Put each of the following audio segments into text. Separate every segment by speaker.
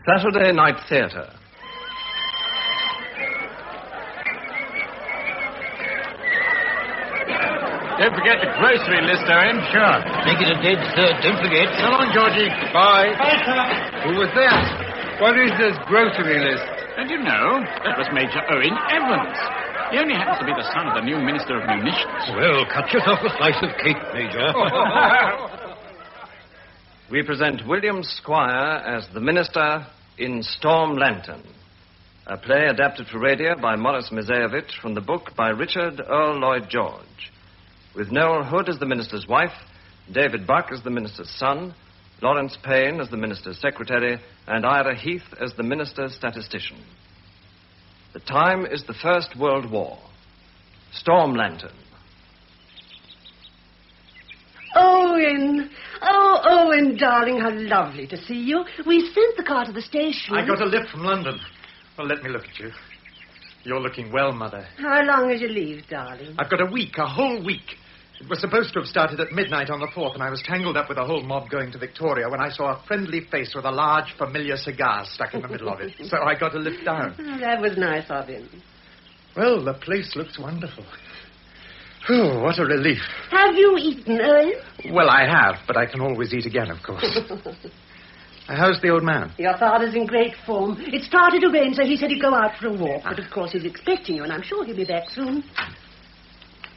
Speaker 1: Saturday Night Theatre.
Speaker 2: Don't forget the grocery list, Owen.
Speaker 3: Sure. Make it a dead cert. Don't forget.
Speaker 2: So long, Georgie.
Speaker 4: Bye.
Speaker 3: Bye, sir.
Speaker 4: Who was that? What is this grocery list?
Speaker 2: And you know, that was Major Owen Evans. He only happens to be the son of the new Minister of Munitions.
Speaker 3: Well, cut yourself a slice of cake, Major.
Speaker 1: We present William Squire as the Minister in Storm Lantern, a play adapted for radio by Morris Mezeyevich from the book by Richard Earl Lloyd George, with Noel Hood as the minister's wife, David Buck as the minister's son, Lawrence Payne as the minister's secretary, and Ira Heath as the minister's statistician. The time is the First World War. Storm Lantern.
Speaker 5: Owen! Oh, Owen, darling, how lovely to see you. We sent the car to the station.
Speaker 6: I got a lift from London. Well, let me look at you. You're looking well, Mother.
Speaker 5: How long is your leave, darling?
Speaker 6: I've got a whole week. It was supposed to have started at midnight on the 4th, and I was tangled up with a whole mob going to Victoria when I saw a friendly face with a large, familiar cigar stuck in the middle of it. So I got a lift down.
Speaker 5: Oh, that was nice of him.
Speaker 6: Well, the place looks wonderful. Oh, what a relief.
Speaker 5: Have you eaten, Owen?
Speaker 6: Well, I have, but I can always eat again, of course. How's the old man?
Speaker 5: Your father's in great form. It started to rain, so he said he'd go out for a walk. But, of course, he's expecting you, and I'm sure he'll be back soon.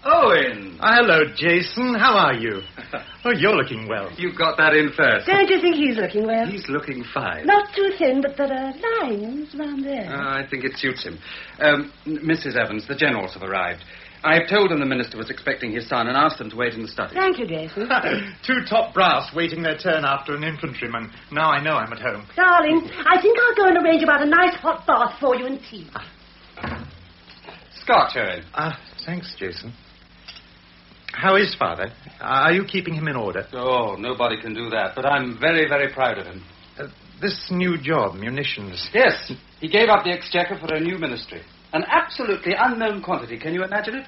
Speaker 4: Owen!
Speaker 6: Hello, Jason. How are you? Oh, you're looking well.
Speaker 4: You got that in first.
Speaker 5: Don't you think he's looking well?
Speaker 4: He's looking fine.
Speaker 5: Not too thin, but there are lines round there.
Speaker 4: I think it suits him. Mrs. Evans, the generals have arrived. I've told them the minister was expecting his son and asked them to wait in the study.
Speaker 5: Thank you, Jason.
Speaker 6: 2 top brass waiting their turn after an infantryman. Now I know I'm at home.
Speaker 5: Darling, I think I'll go and arrange about a nice hot bath for you and tea.
Speaker 4: Scotch, Owen.
Speaker 6: Thanks, Jason. How is Father? Are you keeping him in order?
Speaker 4: Oh, nobody can do that, but I'm very, very proud of him.
Speaker 6: This new job, munitions.
Speaker 4: Yes, he gave up the exchequer for a new ministry. An absolutely unknown quantity, can you imagine it?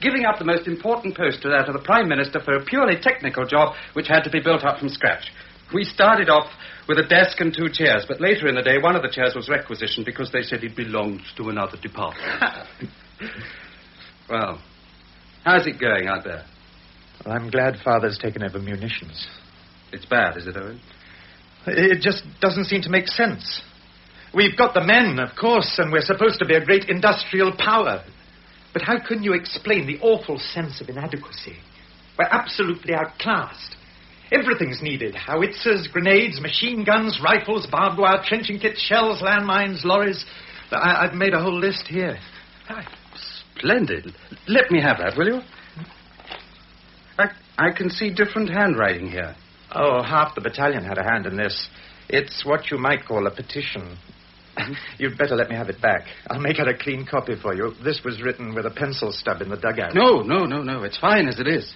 Speaker 4: Giving up the most important post to that of the Prime Minister for a purely technical job which had to be built up from scratch. We started off with a desk and 2 chairs, but later in the day one of the chairs was requisitioned because they said it belonged to another department. Well, how's it going out there?
Speaker 6: Well, I'm glad Father's taken over munitions.
Speaker 4: It's bad, is it, Owen?
Speaker 6: It just doesn't seem to make sense. We've got the men, of course, and we're supposed to be a great industrial power. But how can you explain the awful sense of inadequacy? We're absolutely outclassed. Everything's needed. Howitzers, grenades, machine guns, rifles, barbed wire, trenching kits, shells, landmines, lorries. I've made a whole list here.
Speaker 4: Splendid. Let me have that, will you? I can see different handwriting here.
Speaker 6: Oh, half the battalion had a hand in this. It's what you might call a petition. You'd better let me have it back. I'll make out a clean copy for you. This was written with a pencil stub in the dugout.
Speaker 4: No. It's fine as it is.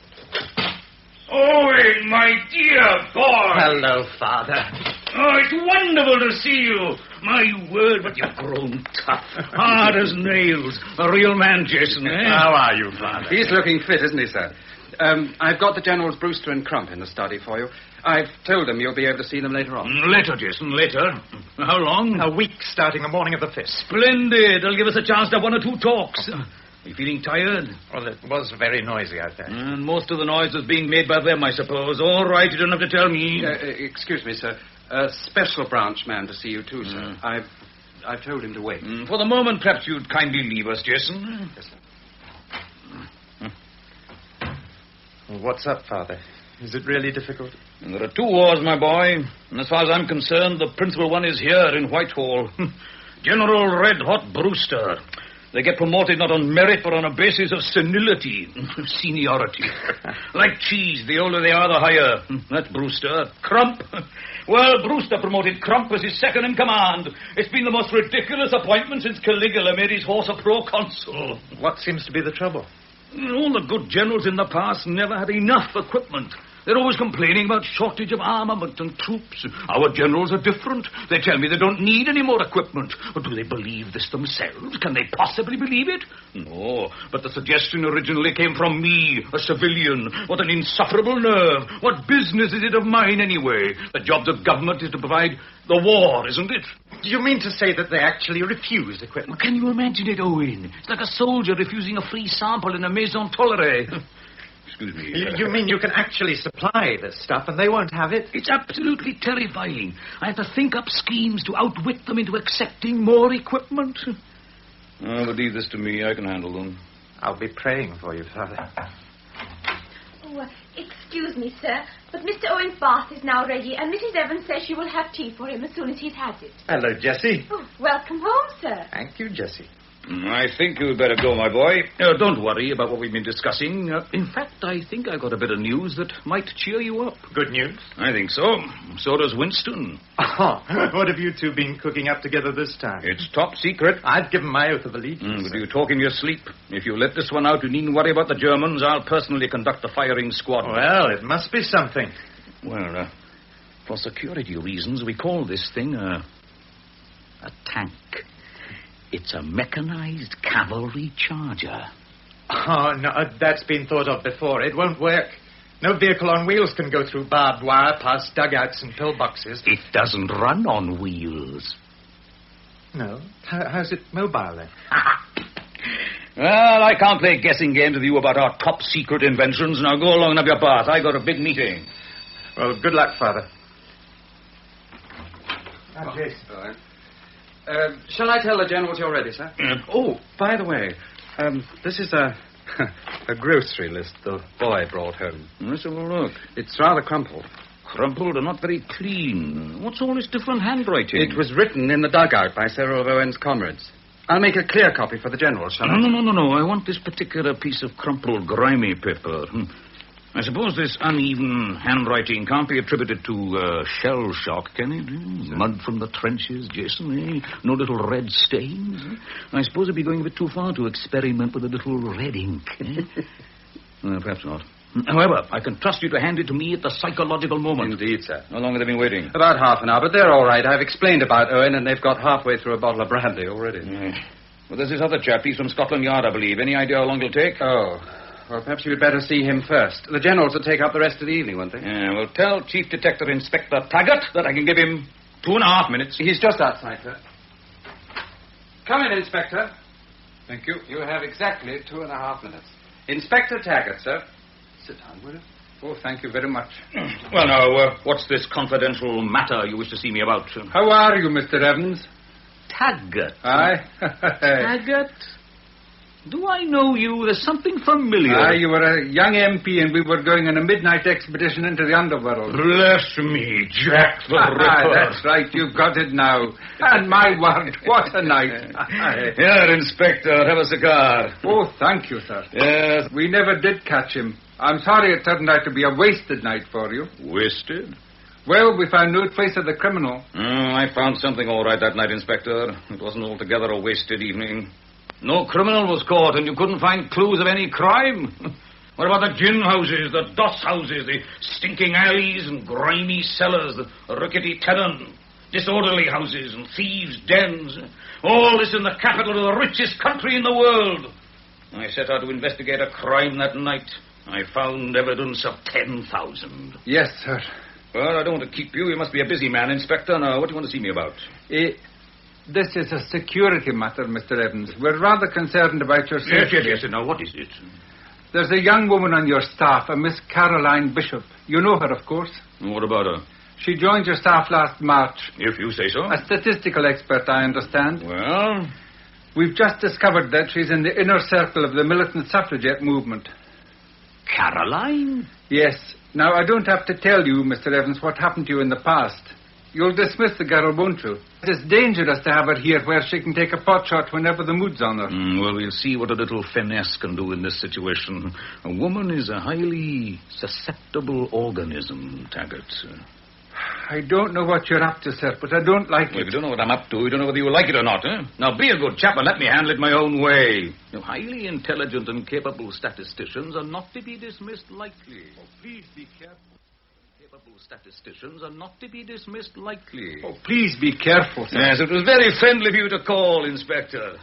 Speaker 3: Owen, my dear boy.
Speaker 6: Hello, Father.
Speaker 3: Oh, it's wonderful to see you. My word, but you've grown tough. Hard as nails. A real man, Jason, eh?
Speaker 6: How are you, Father?
Speaker 4: He's looking fit, isn't he, sir? I've got the Generals Brewster and Crump in the study for you. I've told them you'll be able to see them later on.
Speaker 3: Later, Jason, later. How long?
Speaker 6: A week starting the morning of the 5th.
Speaker 3: Splendid. It'll give us a chance to have 1 or 2 talks. Are you feeling tired?
Speaker 6: Well, it was very noisy out there.
Speaker 3: And most of the noise was being made by them, I suppose. All right, you don't have to tell me.
Speaker 4: Excuse me, sir. A special branch man to see you, too, sir. I've told him to wait.
Speaker 3: For the moment, perhaps you'd kindly leave us, Jason.
Speaker 4: Yes, sir.
Speaker 6: Well, what's up, Father? Is it really difficult?
Speaker 3: There are 2 wars, my boy. And as far as I'm concerned, the principal one is here in Whitehall. General Red Hot Brewster. They get promoted not on merit, but on a basis of senility, seniority. Like cheese, the older they are, the higher. That's Brewster. Crump. Well, Brewster promoted Crump as his second in command. It's been the most ridiculous appointment since Caligula made his horse a proconsul.
Speaker 6: What seems to be the trouble?
Speaker 3: All the good generals in the past never had enough equipment. They're always complaining about shortage of armament and troops. Our generals are different. They tell me they don't need any more equipment. But do they believe this themselves? Can they possibly believe it? No, but the suggestion originally came from me, a civilian. What an insufferable nerve. What business is it of mine anyway? The job of government is to provide the war, isn't it?
Speaker 6: Do you mean to say that they actually refuse equipment?
Speaker 3: Can you imagine it, Owen? It's like a soldier refusing a free sample in a maison tolerée. Excuse me.
Speaker 6: You mean you can actually supply this stuff and they won't have it?
Speaker 3: It's absolutely terrifying. I have to think up schemes to outwit them into accepting more equipment. Oh, but leave this to me. I can handle them.
Speaker 6: I'll be praying for you, Father.
Speaker 7: Oh, excuse me, sir, but Mr. Owen's bath is now ready, and Mrs. Evans says she will have tea for him as soon as he's had it.
Speaker 6: Hello, Jessie.
Speaker 7: Oh, welcome home, sir.
Speaker 6: Thank you, Jessie.
Speaker 3: I think you'd better go, my boy. Don't worry about what we've been discussing. In fact, I think I got a bit of news that might cheer you up.
Speaker 6: Good news?
Speaker 3: I think so. So does Winston.
Speaker 6: Oh, what have you two been cooking up together this time?
Speaker 3: It's top secret.
Speaker 6: I've given my oath of allegiance.
Speaker 3: But you talk in your sleep. If you let this one out, you needn't worry about the Germans. I'll personally conduct the firing squad.
Speaker 6: Well, it must be something.
Speaker 3: Well, for security reasons, we call this thing a tank. It's a mechanized cavalry charger.
Speaker 6: Oh, no, that's been thought of before. It won't work. No vehicle on wheels can go through barbed wire, past dugouts and pillboxes.
Speaker 3: It doesn't run on wheels.
Speaker 6: No? How's it mobile, then?
Speaker 3: Well, I can't play guessing games with you about our top-secret inventions. Now, go along and have your bath. I got a big meeting.
Speaker 6: Well, good luck, Father.
Speaker 4: Jason. Shall I tell the generals you're ready, sir? Oh, by the way, this is a grocery list the boy brought home.
Speaker 3: Let's have a look.
Speaker 4: It's rather crumpled.
Speaker 3: Crumpled and not very clean. What's all this different handwriting?
Speaker 4: It was written in the dugout by several of Owen's comrades. I'll make a clear copy for the generals, shall I?
Speaker 3: No. I want this particular piece of crumpled, grimy paper. I suppose this uneven handwriting can't be attributed to shell shock, can it? Mud from the trenches, Jason, No little red stains? I suppose it'd be going a bit too far to experiment with a little red ink, perhaps not. However, I can trust you to hand it to me at the psychological moment.
Speaker 4: Indeed, sir.
Speaker 3: How long have they been waiting?
Speaker 4: About half an hour, but they're all right. I've explained about Owen, and they've got halfway through a bottle of brandy already.
Speaker 3: Well, there's this other chap. He's from Scotland Yard, I believe. Any idea how long it'll take?
Speaker 4: Oh, well, perhaps you'd better see him first. The generals will take up the rest of the evening, won't they?
Speaker 3: Yeah, well, tell Chief Detective Inspector Taggart that I can give him 2.5 minutes.
Speaker 4: He's just outside, sir. Come in, Inspector.
Speaker 3: Thank you.
Speaker 4: You have exactly 2.5 minutes. Inspector Taggart, sir. Sit down, will you?
Speaker 8: Oh, thank you very much.
Speaker 3: Well, now, what's this confidential matter you wish to see me about?
Speaker 8: How are you, Mr. Evans?
Speaker 3: Taggart.
Speaker 8: Aye.
Speaker 3: Taggart? Do I know you? There's something familiar.
Speaker 8: Aye, you were a young MP and we were going on a midnight expedition into the underworld.
Speaker 3: Bless me, Jack the Ripper.
Speaker 8: Aye, that's right. You've got it now. And my word, what a night.
Speaker 3: Here, Inspector, have a cigar.
Speaker 8: Oh, thank you, sir.
Speaker 3: Yes.
Speaker 8: We never did catch him. I'm sorry it turned out to be a wasted night for you.
Speaker 3: Wasted?
Speaker 8: Well, we found no trace of the criminal.
Speaker 3: I found something all right that night, Inspector. It wasn't altogether a wasted evening. No criminal was caught, and you couldn't find clues of any crime. What about the gin houses, the doss houses, the stinking alleys and grimy cellars, the rickety tenement, disorderly houses and thieves' dens? All this in the capital of the richest country in the world. I set out to investigate a crime that night. I found evidence of 10,000.
Speaker 8: Yes, sir.
Speaker 3: Well, I don't want to keep you. You must be a busy man, Inspector. Now, what do you want to see me about?
Speaker 8: This is a security matter, Mr. Evans. We're rather concerned about your safety.
Speaker 3: Yes. Now, what is it?
Speaker 8: There's a young woman on your staff, a Miss Caroline Bishop. You know her, of course.
Speaker 3: What about her?
Speaker 8: She joined your staff last March.
Speaker 3: If you say so.
Speaker 8: A statistical expert, I understand.
Speaker 3: Well?
Speaker 8: We've just discovered that she's in the inner circle of the militant suffragette movement.
Speaker 3: Caroline?
Speaker 8: Yes. Now, I don't have to tell you, Mr. Evans, what happened to you in the past. You'll dismiss the girl, won't you? It's dangerous to have her here where she can take a pot shot whenever the mood's on her.
Speaker 3: Well, we'll see what a little finesse can do in this situation. A woman is a highly susceptible organism, Taggart.
Speaker 8: I don't know what you're up to, sir, but I don't like it.
Speaker 3: If you don't know what I'm up to, you don't know whether you like it or not, eh? Now, be a good chap and let me handle it my own way. Highly intelligent and capable statisticians are not to be dismissed lightly.
Speaker 8: Oh, please be careful.
Speaker 3: Capable statisticians are not to be dismissed lightly.
Speaker 8: Oh, please be careful, sir.
Speaker 3: Yes, it was very friendly of you to call, Inspector.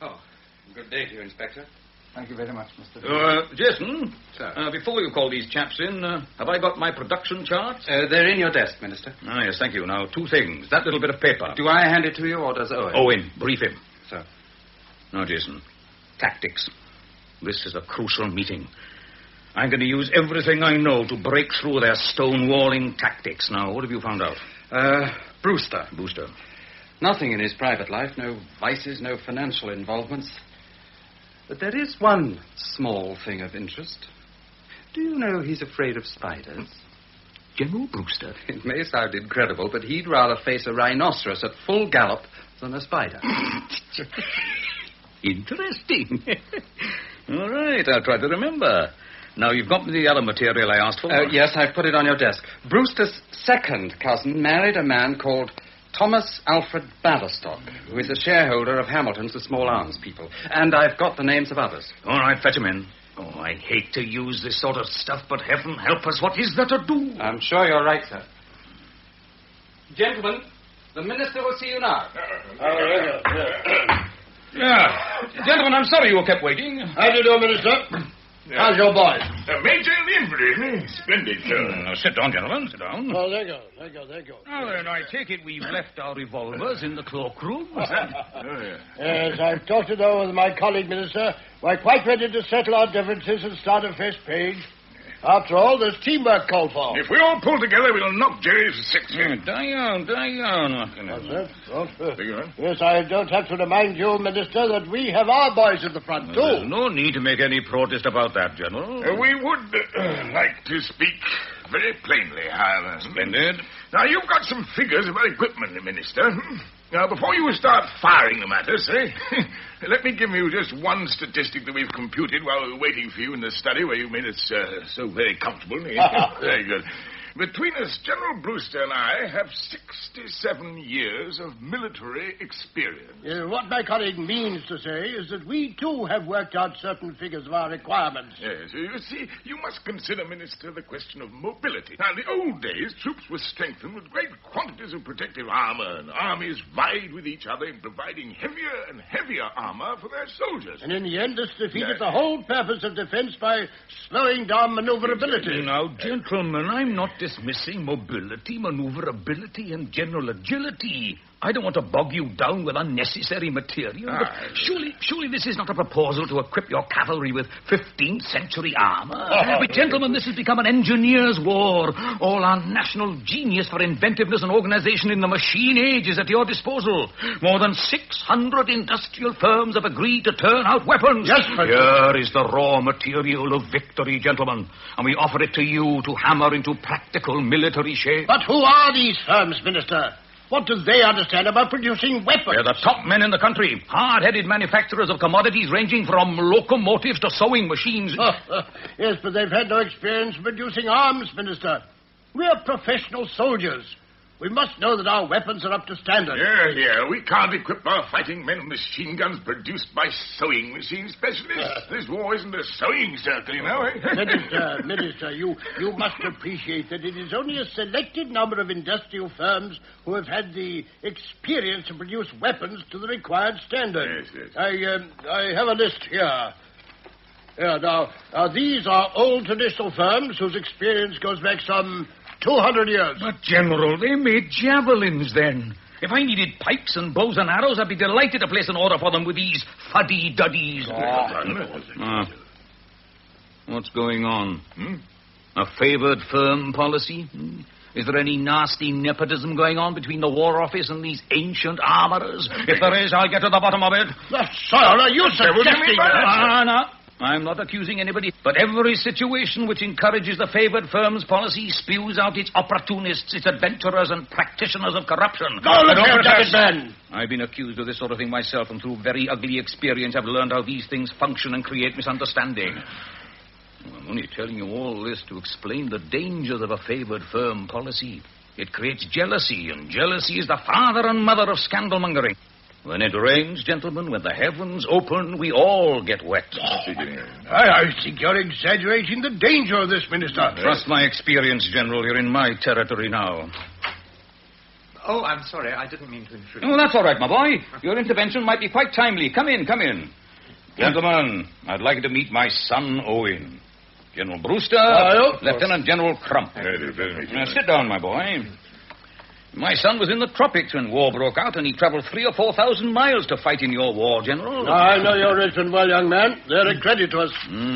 Speaker 4: Oh, good day to you, Inspector.
Speaker 8: Thank you very much, Mr.
Speaker 3: Jason?
Speaker 4: Sir.
Speaker 3: Before you call these chaps in, have I got my production charts?
Speaker 4: They're in your desk, Minister.
Speaker 3: Ah, yes, thank you. Now, two things. That little bit of paper.
Speaker 4: Do I hand it to you, or does Owen?
Speaker 3: Owen, brief him.
Speaker 4: Sir.
Speaker 3: Now, Jason, tactics. This is a crucial meeting. I'm going to use everything I know to break through their stonewalling tactics. Now, what have you found out?
Speaker 4: Brewster.
Speaker 3: Brewster.
Speaker 4: Nothing in his private life, no vices, no financial involvements. But there is one small thing of interest. Do you know he's afraid of spiders?
Speaker 3: General Brewster?
Speaker 4: It may sound incredible, but he'd rather face a rhinoceros at full gallop than a spider.
Speaker 3: Interesting. All right, I'll try to remember. Now, you've got me the other material I asked for?
Speaker 4: Yes, I've put it on your desk. Brewster's second cousin married a man called Thomas Alfred Baverstock, who is a shareholder of Hamilton's, the small arms people. And I've got the names of others.
Speaker 3: All right, fetch him in. Oh, I hate to use this sort of stuff, but heaven help us, what is there to do?
Speaker 4: I'm sure you're right, sir. Gentlemen, the minister will see you now.
Speaker 3: Yeah. Gentlemen, I'm sorry you kept waiting.
Speaker 9: How do you do, Minister? How's your boys?
Speaker 10: Major in the infantry. Splendid, sir.
Speaker 3: Now, sit down, gentlemen, sit down.
Speaker 9: Oh, there you go.
Speaker 3: Now, then, I take it we've left our revolvers in the cloakroom.
Speaker 9: Yes, I've talked it over with my colleague, Minister. We're quite ready to settle our differences and start a fresh page. After all, there's teamwork called for.
Speaker 10: If we all pull together, we'll knock Jerry for 6.
Speaker 3: Die down.
Speaker 9: Yes, I don't have to remind you, Minister, that we have our boys at the front, too.
Speaker 3: There's no need to make any protest about that, General.
Speaker 10: We would like to speak very plainly, however.
Speaker 3: Splendid.
Speaker 10: Now, you've got some figures about equipment, Minister. Now, before you start firing them at us, let me give you just one statistic that we've computed while we were waiting for you in the study where you made us so very comfortable. Very good. Between us, General Brewster and I have 67 years of military experience.
Speaker 9: What my colleague means to say is that we, too, have worked out certain figures of our requirements.
Speaker 10: Yes, you see, you must consider, Minister, the question of mobility. Now, in the old days, troops were strengthened with great quantities of protective armor, and armies vied with each other in providing heavier and heavier armor for their soldiers.
Speaker 9: And in the end, this defeated the whole purpose of defense by slowing down maneuverability.
Speaker 3: Now, gentlemen, I'm not dismissing mobility, maneuverability, and general agility. I don't want to bog you down with unnecessary material, but surely this is not a proposal to equip your cavalry with 15th century armor. But, gentlemen, this has become an engineer's war. All our national genius for inventiveness and organization in the machine age is at your disposal. More than 600 industrial firms have agreed to turn out weapons.
Speaker 9: Yes,
Speaker 3: Here is the raw material of victory, gentlemen, and we offer it to you to hammer into practical military shape.
Speaker 9: But who are these firms, Minister? What do they understand about producing weapons?
Speaker 3: They're the top men in the country. Hard-headed manufacturers of commodities ranging from locomotives to sewing machines.
Speaker 9: Yes, but they've had no experience producing arms, Minister. We're professional soldiers. We must know that our weapons are up to standard.
Speaker 10: Yeah. We can't equip our fighting men with machine guns produced by sewing machine specialists. This war isn't a sewing circle, you know.
Speaker 9: Minister, you must appreciate that it is only a selected number of industrial firms who have had the experience to produce weapons to the required standard.
Speaker 10: Yes.
Speaker 9: I have a list here. Now, these are old traditional firms whose experience goes back some 200 years.
Speaker 3: But, General, they made javelins then. If I needed pikes and bows and arrows, I'd be delighted to place an order for them with these fuddy-duddies. What's going on? A favored firm policy? Is there any nasty nepotism going on between the War Office and these ancient armorers? If there is, I'll get to the bottom of it.
Speaker 9: Sir, are you suggesting...
Speaker 3: No. I'm not accusing anybody, but every situation which encourages the favored firm's policy spews out its opportunists, its adventurers, and practitioners of corruption.
Speaker 9: Go look here, Jacket Man!
Speaker 3: I've been accused of this sort of thing myself, and through very ugly experience I've learned how these things function and create misunderstanding. I'm only telling you all this to explain the dangers of a favored firm policy. It creates jealousy, and jealousy is the father and mother of scandalmongering. When it rains, gentlemen, when the heavens open, we all get wet.
Speaker 9: I think you're exaggerating the danger of this, Minister.
Speaker 3: Trust my experience, General. You're in my territory now.
Speaker 6: Oh, I'm sorry. I didn't mean to intrude.
Speaker 3: Oh, that's all right, my boy. Your intervention might be quite timely. Come in. Gentlemen, I'd like you to meet my son, Owen. General Brewster, Lieutenant General Crump. Now, sit down, my boy. My son was in the tropics when war broke out, and he traveled 3,000 or 4,000 miles to fight in your war, General.
Speaker 9: I know your regiment well, young man. They're a credit to us.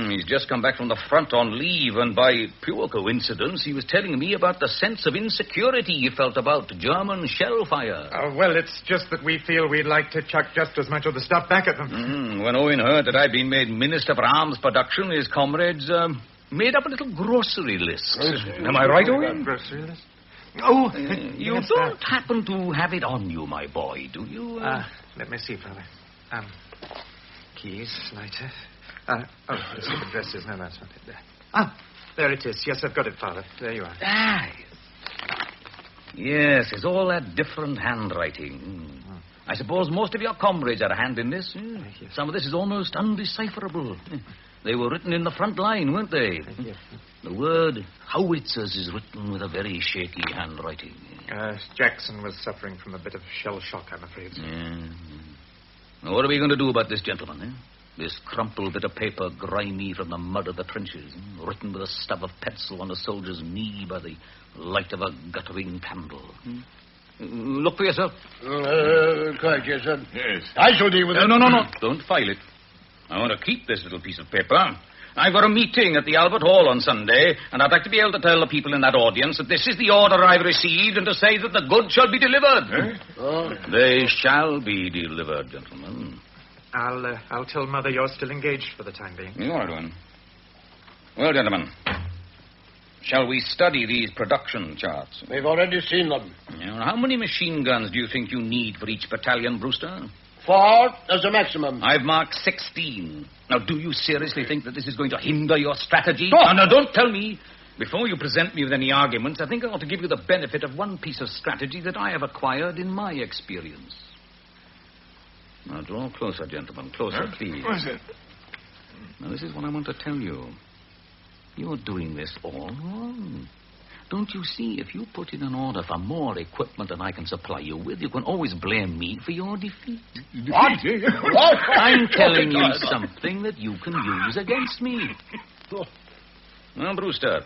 Speaker 3: He's just come back from the front on leave, and by pure coincidence, he was telling me about the sense of insecurity he felt about German shell fire.
Speaker 6: Well, it's just that we feel we'd like to chuck just as much of the stuff back at them.
Speaker 3: When Owen heard that I'd been made Minister for Arms Production, his comrades made up a little grocery list. Am I right, Owen?
Speaker 6: Grocery list?
Speaker 3: You don't happen to have it on you, my boy, do you?
Speaker 6: Let me see, Father. Keys, lighter. List of addresses. No, that's not it there. There it is. Yes, I've got it, Father. There you are.
Speaker 3: Yes, it's all that different handwriting. I suppose most of your comrades had a hand in this.
Speaker 6: Yes.
Speaker 3: Some of this is almost undecipherable. They were written in the front line, weren't they?
Speaker 6: Yes.
Speaker 3: The word howitzers is written with a very shaky handwriting.
Speaker 6: Jackson was suffering from a bit of shell shock, I'm afraid.
Speaker 3: Now, what are we going to do about this gentleman, This crumpled bit of paper, grimy from the mud of the trenches, written with a stub of pencil on a soldier's knee by the light of a guttering candle. Look for yourself.
Speaker 9: Quite, yes, sir.
Speaker 10: Yes.
Speaker 9: I shall deal with it.
Speaker 3: No. Don't file it. I want to keep this little piece of paper. I've got a meeting at the Albert Hall on Sunday, and I'd like to be able to tell the people in that audience that this is the order I've received and to say that the goods shall be delivered. They shall be delivered, gentlemen.
Speaker 6: I'll tell Mother you're still engaged for the time being.
Speaker 3: You are doing. Well, gentlemen, shall we study these production charts?
Speaker 9: We've already seen them.
Speaker 3: How many machine guns do you think you need for each battalion, Brewster?
Speaker 9: 4 as a maximum.
Speaker 3: I've marked 16. Now, do you seriously think that this is going to hinder your strategy? No, don't tell me. Before you present me with any arguments, I think I ought to give you the benefit of one piece of strategy that I have acquired in my experience. Now, draw closer, gentlemen. Closer, please.
Speaker 10: What is it?
Speaker 3: Now, this is what I want to tell you. You're doing this all wrong. Don't you see, if you put in an order for more equipment than I can supply you with, you can always blame me for your defeat.
Speaker 9: What?
Speaker 3: I'm telling you something that you can use against me. Well, Brewster,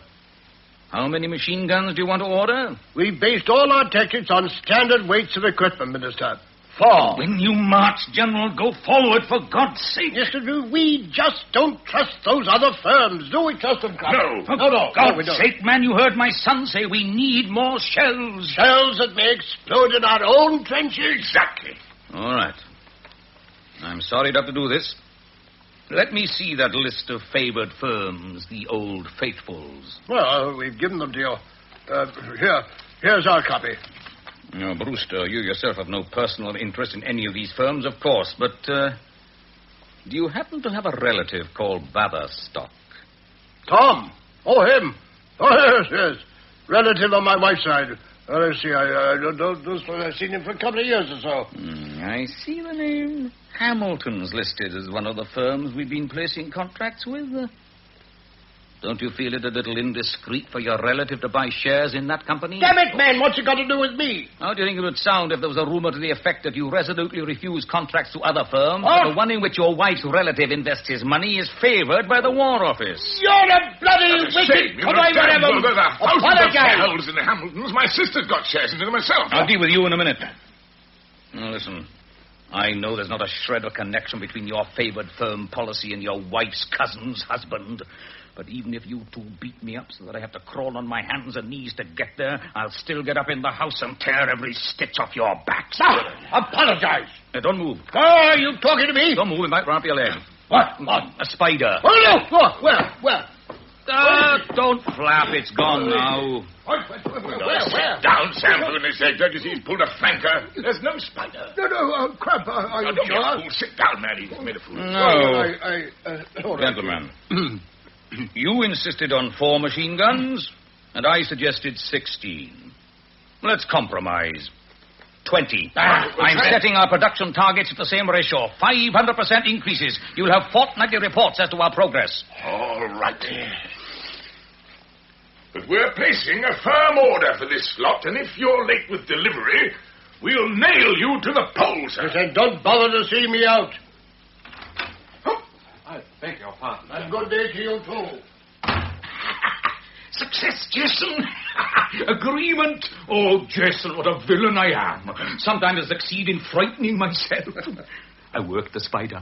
Speaker 3: how many machine guns do you want to order?
Speaker 9: We based all our tactics on standard weights of equipment, Minister. 4.
Speaker 3: When you march, General, go forward, for God's sake.
Speaker 9: Yes, we just don't trust those other firms. Do we trust them, Captain?
Speaker 10: No.
Speaker 9: No,
Speaker 3: God's
Speaker 9: we don't.
Speaker 3: sake, man, you heard my son say we need more shells.
Speaker 9: Shells that may explode in our own trenches?
Speaker 10: Exactly.
Speaker 3: All right. I'm sorry to have to do this. Let me see that list of favored firms, the old faithfuls.
Speaker 9: Well, we've given them to you. Here's our copy.
Speaker 3: Now, Brewster, you yourself have no personal interest in any of these firms, of course, but do you happen to have a relative called Batherstock?
Speaker 9: Tom? Oh, him? Oh, yes. Relative on my wife's side. Let's see, I've seen him for a couple of years or so.
Speaker 3: I see the name. Hamilton's listed as one of the firms we've been placing contracts with. Don't you feel it a little indiscreet for your relative to buy shares in that company?
Speaker 9: Damn it, man, what's it got to do with me?
Speaker 3: How do you think it would sound if there was a rumor to the effect that you resolutely refuse contracts to other firms, but the one in which your wife's relative invests his money is favored by the War Office?
Speaker 9: You're a bloody wicked conniver!
Speaker 10: There are thousands of shareholders in the Hamiltons. My sister's got shares in them herself.
Speaker 3: I'll deal with you in a minute. Now, listen. I know there's not a shred of connection between your favored firm policy and your wife's cousin's husband. But even if you two beat me up so that I have to crawl on my hands and knees to get there, I'll still get up in the house and tear every stitch off your backs.
Speaker 9: Now, apologize.
Speaker 3: Now, don't move.
Speaker 9: Oh, are you talking to me?
Speaker 3: Don't move. It might run up your leg.
Speaker 9: What?
Speaker 3: A spider.
Speaker 9: Oh, no. Oh, where?
Speaker 3: Don't flap. It's gone now.
Speaker 9: Where?
Speaker 10: Down, Sam, for goodness sake. Don't you see he's pulled a flanker? There's no spider.
Speaker 9: No, Crump, are you
Speaker 10: Don't be a
Speaker 9: sure?
Speaker 10: fool. Sit down, man. He's made a fool.
Speaker 3: No.
Speaker 9: All right.
Speaker 3: Gentlemen, you insisted on 4 machine guns, and I suggested 16. Let's compromise. 20. I'm setting our production targets at the same ratio. 500% increases. You'll have fortnightly reports as to our progress.
Speaker 10: All right. But we're placing a firm order for this lot, and if you're late with delivery, we'll nail you to the pole, sir.
Speaker 9: I said, don't bother to see me out.
Speaker 4: Beg your pardon.
Speaker 9: And good day to you, too.
Speaker 3: Success, Jason. Agreement. Oh, Jason, what a villain I am. Sometimes I succeed in frightening myself. I worked the spider.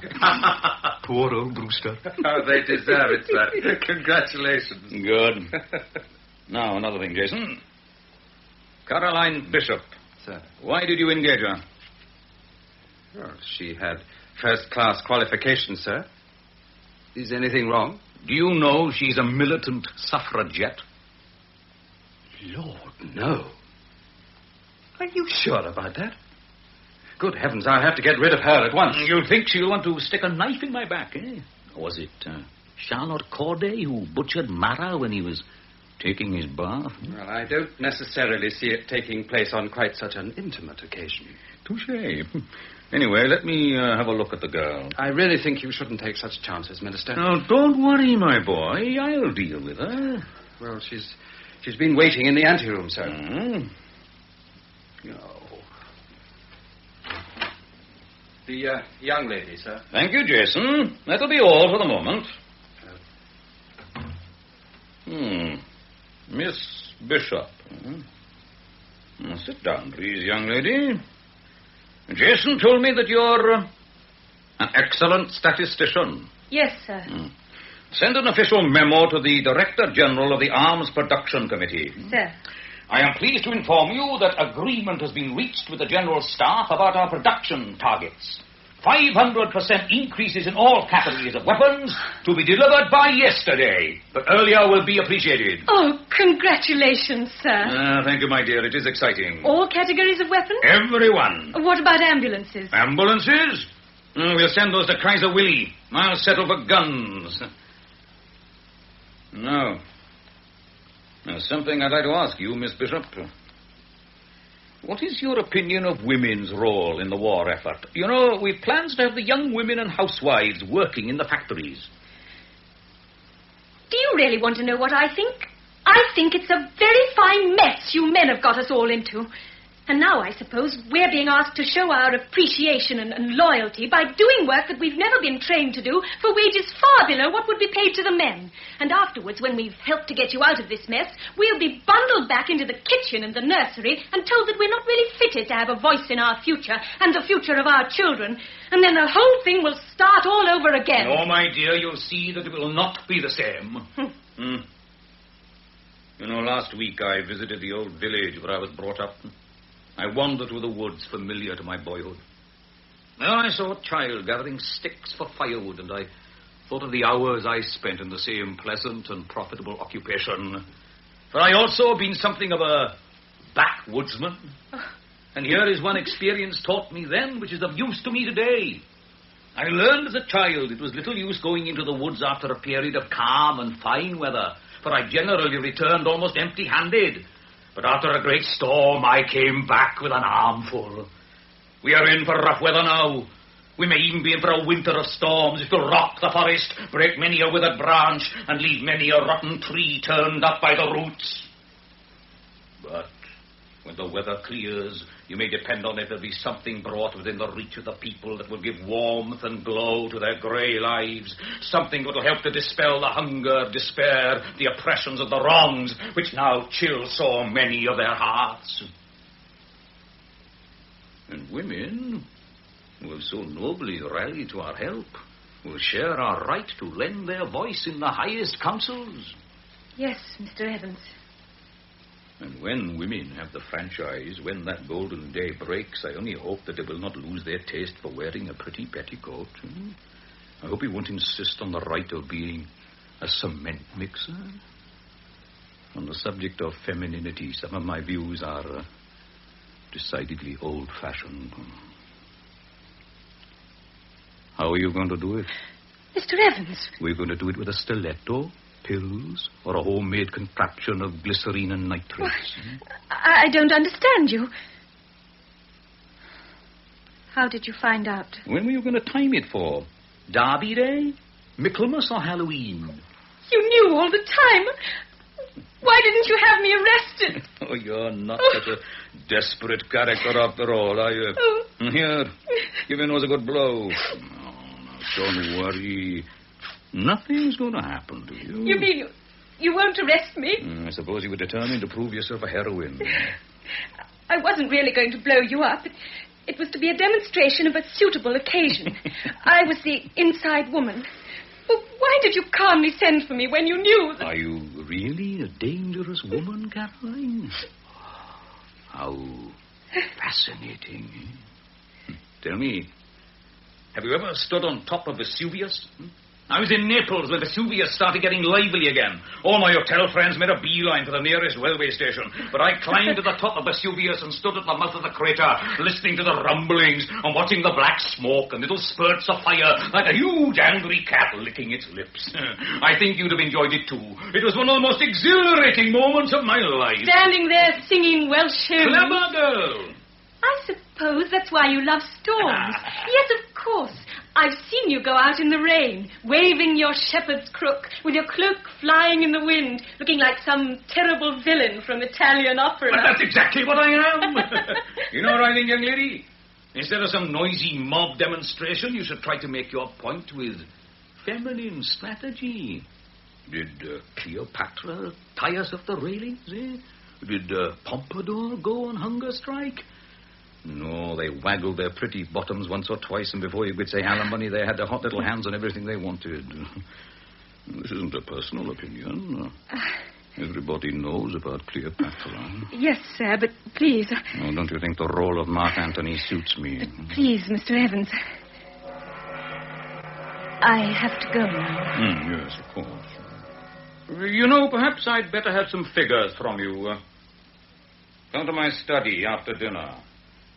Speaker 3: Poor old Brewster.
Speaker 4: Oh, they deserve it, sir. Congratulations.
Speaker 3: Good. Now, another thing, Jason. Caroline Bishop.
Speaker 4: Sir.
Speaker 3: Why did you engage her?
Speaker 4: Well, she had first-class qualifications, sir. Is anything wrong?
Speaker 3: Do you know she's a militant suffragette?
Speaker 4: Lord, no. Are you sure about that? Good heavens, I'll have to get rid of her at once.
Speaker 3: You think she'll want to stick a knife in my back, eh? Or was it Charlotte Corday who butchered Marat when he was taking his bath?
Speaker 4: Well, I don't necessarily see it taking place on quite such an intimate occasion.
Speaker 3: Touché. Anyway, let me have a look at the girl.
Speaker 4: I really think you shouldn't take such chances, Minister.
Speaker 3: Now, don't worry, my boy. I'll deal with her.
Speaker 4: Well, she's been waiting in the anteroom, sir. Oh. The young lady, sir.
Speaker 3: Thank you, Jason. That'll be all for the moment. Miss Bishop. Now, sit down, please, young lady. Jason told me that you're an excellent statistician.
Speaker 7: Yes, sir.
Speaker 3: Send an official memo to the Director General of the Arms Production Committee.
Speaker 7: Sir.
Speaker 3: I am pleased to inform you that agreement has been reached with the General Staff about our production targets. 500% increases in all categories of weapons to be delivered by yesterday. But earlier will be appreciated.
Speaker 7: Oh, congratulations, sir.
Speaker 3: Thank you, my dear. It is exciting.
Speaker 7: All categories of weapons?
Speaker 3: Everyone.
Speaker 7: What about ambulances?
Speaker 3: Ambulances? We'll send those to Kaiser Willie. I'll settle for guns. No. There's something I'd like to ask you, Miss Bishop. What is your opinion of women's role in the war effort? You know, we've plans to have the young women and housewives working in the factories.
Speaker 7: Do you really want to know what I think? I think it's a very fine mess you men have got us all into. And now, I suppose, we're being asked to show our appreciation and loyalty by doing work that we've never been trained to do for wages far below what would be paid to the men. And afterwards, when we've helped to get you out of this mess, we'll be bundled back into the kitchen and the nursery and told that we're not really fitted to have a voice in our future and the future of our children. And then the whole thing will start all over again.
Speaker 3: Oh, my dear, you'll see that it will not be the same. You know, last week I visited the old village where I was brought up. I wandered through the woods familiar to my boyhood. There I saw a child gathering sticks for firewood, and I thought of the hours I spent in the same pleasant and profitable occupation. For I also have been something of a backwoodsman. And here is one experience taught me then, which is of use to me today. I learned as a child it was little use going into the woods after a period of calm and fine weather, for I generally returned almost empty-handed. But after a great storm, I came back with an armful. We are in for rough weather now. We may even be in for a winter of storms. It will rock the forest, break many a withered branch, and leave many a rotten tree turned up by the roots. But when the weather clears, you may depend on it there'll be something brought within the reach of the people that will give warmth and glow to their grey lives. Something that will help to dispel the hunger, despair, the oppressions of the wrongs which now chill so many of their hearts. And women, who have so nobly rallied to our help, will share our right to lend their voice in the highest councils.
Speaker 7: Yes, Mr. Evans.
Speaker 3: And when women have the franchise, when that golden day breaks, I only hope that they will not lose their taste for wearing a pretty petticoat. I hope he won't insist on the right of being a cement mixer. On the subject of femininity, some of my views are decidedly old-fashioned. How are you going to do it?
Speaker 7: Mr. Evans.
Speaker 3: We're going to do it with a stiletto, pills, or a homemade concoction of glycerine and nitrates.
Speaker 7: I don't understand you. How did you find out?
Speaker 3: When were you going to time it for? Derby Day? Michaelmas or Halloween?
Speaker 7: You knew all the time. Why didn't you have me arrested?
Speaker 3: Oh, you're not such a desperate character after all, are you? Here, give your nose a good blow. Oh, now, don't worry. Nothing's going to happen to you.
Speaker 7: You mean you won't arrest me?
Speaker 3: I suppose you were determined to prove yourself a heroine.
Speaker 7: I wasn't really going to blow you up. It was to be a demonstration of a suitable occasion. I was the inside woman. Well, why did you calmly send for me when you knew that...
Speaker 3: Are you really a dangerous woman, Caroline? How fascinating. Tell me, have you ever stood on top of Vesuvius? I was in Naples when Vesuvius started getting lively again. All my hotel friends made a beeline for the nearest railway station. But I climbed to the top of Vesuvius and stood at the mouth of the crater, listening to the rumblings and watching the black smoke and little spurts of fire, like a huge angry cat licking its lips. I think you'd have enjoyed it too. It was one of the most exhilarating moments of my life.
Speaker 7: Standing there singing Welsh hymns.
Speaker 3: Clever girl.
Speaker 7: I suppose that's why you love storms. Yes, of course. I've seen you go out in the rain, waving your shepherd's crook, with your cloak flying in the wind, looking like some terrible villain from Italian opera.
Speaker 3: But that's exactly what I am. You know what I think, young lady? Instead of some noisy mob demonstration, you should try to make your point with feminine strategy. Did Cleopatra tie us off the railings, eh? Did Pompadour go on hunger strike? No, they waggled their pretty bottoms once or twice, and before you could say alimony, they had their hot little hands on everything they wanted. This isn't a personal opinion. Everybody knows about Cleopatra.
Speaker 7: Yes, sir, but please...
Speaker 3: Oh, don't you think the role of Mark Antony suits me?
Speaker 7: But please, Mr. Evans. I have to go now.
Speaker 3: Yes, of course. You know, perhaps I'd better have some figures from you. Come to my study after dinner.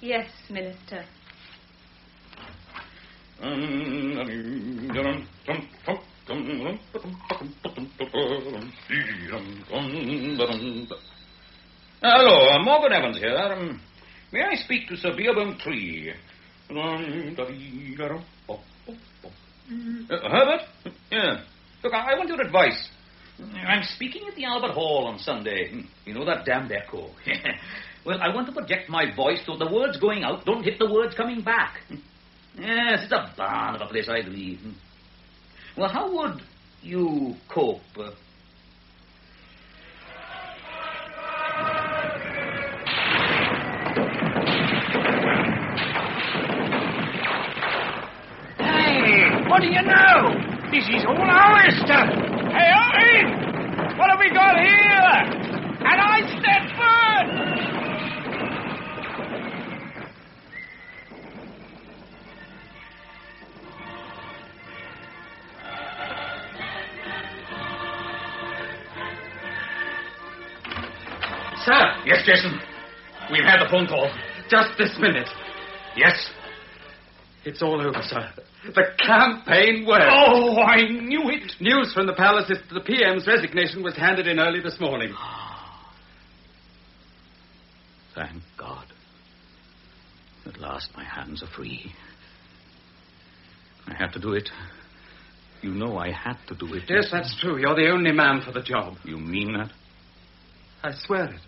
Speaker 7: Yes, Minister.
Speaker 3: Hello, Morgan Evans here. May I speak to Sir Beerbohm-Tree? Herbert? Yeah. Look, I want your advice. I'm speaking at the Albert Hall on Sunday. You know that damned echo. Well, I want to project my voice so the words going out don't hit the words coming back. Yes, it's a barn of a place, I agree. Well, how would you cope?
Speaker 2: Hey, what do you know? This is all our stuff. Hey, what have we got here? And I Stepford!
Speaker 4: Sir!
Speaker 3: Yes, Jason. We've had the phone call.
Speaker 4: Just this minute.
Speaker 3: Yes?
Speaker 4: It's all over, sir. The campaign worked.
Speaker 3: Oh, I knew it.
Speaker 4: News from the palace is that the PM's resignation was handed in early this morning.
Speaker 3: Thank God. At last my hands are free. I had to do it. You know I had to do it.
Speaker 4: Yes, that's true. You're the only man for the job.
Speaker 3: You mean that?
Speaker 4: I swear it.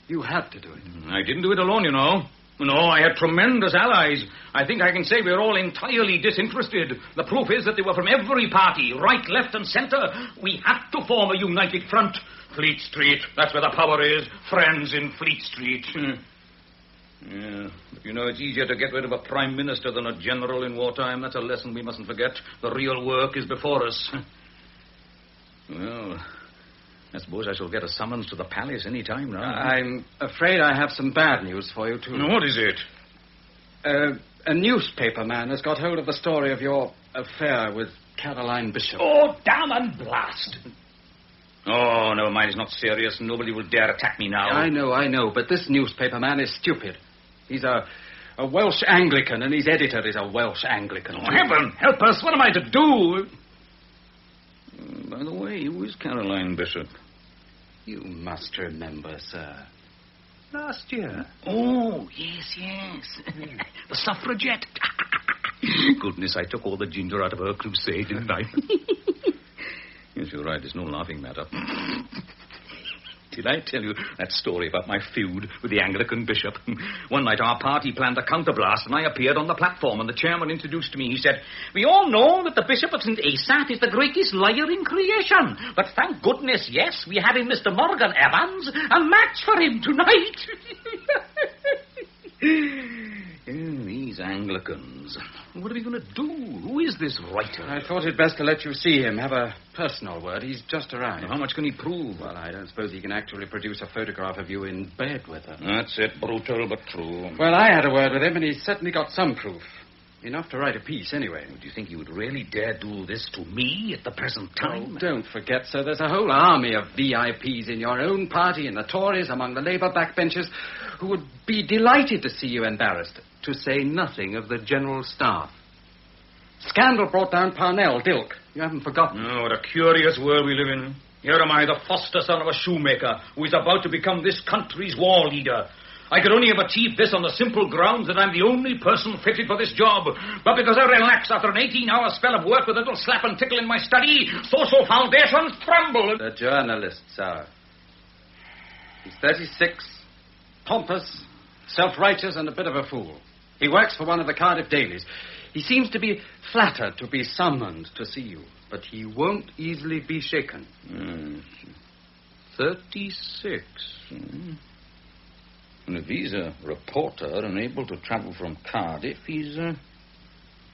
Speaker 4: You had to do it.
Speaker 3: I didn't do it alone, you know. No, I had tremendous allies. I think I can say we're all entirely disinterested. The proof is that they were from every party, right, left, and centre. We had to form a united front. Fleet Street, that's where the power is. Friends in Fleet Street. Yeah, but you know, it's easier to get rid of a prime minister than a general in wartime. That's a lesson we mustn't forget. The real work is before us. Well, I suppose I shall get a summons to the palace any time now.
Speaker 4: I'm afraid I have some bad news for you, too.
Speaker 3: What is it?
Speaker 4: A newspaper man has got hold of the story of your affair with Caroline Bishop.
Speaker 3: Oh, damn and blast. Oh, never mind. It's not serious. Nobody will dare attack me now.
Speaker 4: I know, but this newspaper man is stupid. He's a Welsh Anglican, and his editor is a Welsh Anglican.
Speaker 3: Oh, heaven help us. What am I to do? By the way, who is Caroline Bishop?
Speaker 4: You must remember, sir. Last year.
Speaker 3: Oh, yes. The suffragette. Goodness, I took all the ginger out of her crusade, didn't I? Yes, you're right. It's no laughing matter. Did I tell you that story about my feud with the Anglican bishop? One night our party planned a counterblast, and I appeared on the platform, and the chairman introduced me. He said, "We all know that the Bishop of St. Asaph is the greatest liar in creation. But thank goodness, yes, we have in Mr. Morgan Evans a match for him tonight." These Anglicans. What are we going to do? Who is this writer?
Speaker 4: I thought it best to let you see him, have a personal word. He's just arrived.
Speaker 3: How much can he prove?
Speaker 4: Well, I don't suppose he can actually produce a photograph of you in bed with her.
Speaker 3: That's it, brutal but true.
Speaker 4: Well, I had a word with him, and he's certainly got some proof. Enough to write a piece, anyway.
Speaker 3: Do you think he would really dare do this to me at the present time?
Speaker 4: Oh, don't forget, sir, there's a whole army of VIPs in your own party, in the Tories, among the Labour backbenchers, who would be delighted to see you embarrassed, to say nothing of the General Staff. Scandal brought down Parnell, Dilk. You haven't forgotten.
Speaker 3: Oh, what a curious world we live in. Here am I, the foster son of a shoemaker, who is about to become this country's war leader. I could only have achieved this on the simple grounds that I'm the only person fitted for this job. But because I relaxed after an 18-hour spell of work with a little slap and tickle in my study, social foundations crumble.
Speaker 4: The journalist, sir. He's 36, pompous, self-righteous, and a bit of a fool. He works for one of the Cardiff dailies. He seems to be flattered to be summoned to see you, but he won't easily be shaken.
Speaker 3: 36. And if he's a reporter and able to travel from Cardiff, he's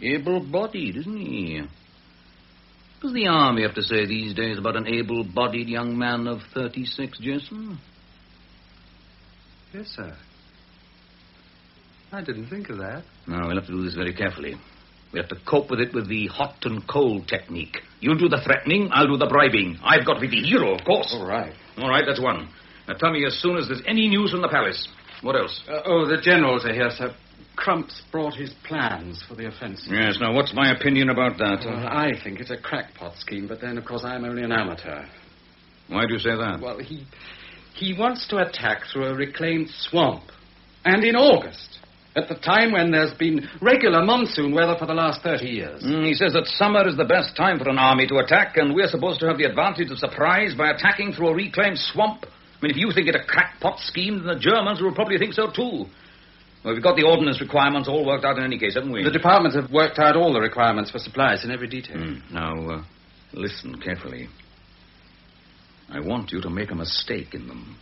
Speaker 3: able-bodied, isn't he? What does the army have to say these days about an able-bodied young man of 36, Jason?
Speaker 4: Yes, sir. I didn't think of that.
Speaker 3: No, we'll have to do this very carefully. We have to cope with it with the hot and cold technique. You'll do the threatening, I'll do the bribing. I've got to be the hero, of course.
Speaker 4: All right.
Speaker 3: All right, that's one. Now tell me as soon as there's any news from the palace. What else?
Speaker 4: The generals are here, sir. Crump's brought his plans for the offensive.
Speaker 3: Yes, now what's my opinion about that?
Speaker 4: Well, I think it's a crackpot scheme, but then, of course, I'm only an amateur.
Speaker 3: Why do you say that?
Speaker 4: Well, he wants to attack through a reclaimed swamp. And in August, at the time when there's been regular monsoon weather for the last 30 years.
Speaker 3: He says that summer is the best time for an army to attack, and we're supposed to have the advantage of surprise by attacking through a reclaimed swamp. I mean, if you think it a crackpot scheme, then the Germans will probably think so, too. Well, we've got the ordnance requirements all worked out in any case, haven't we?
Speaker 4: The departments have worked out all the requirements for supplies in every detail.
Speaker 3: Now, listen carefully. I want you to make a mistake in them.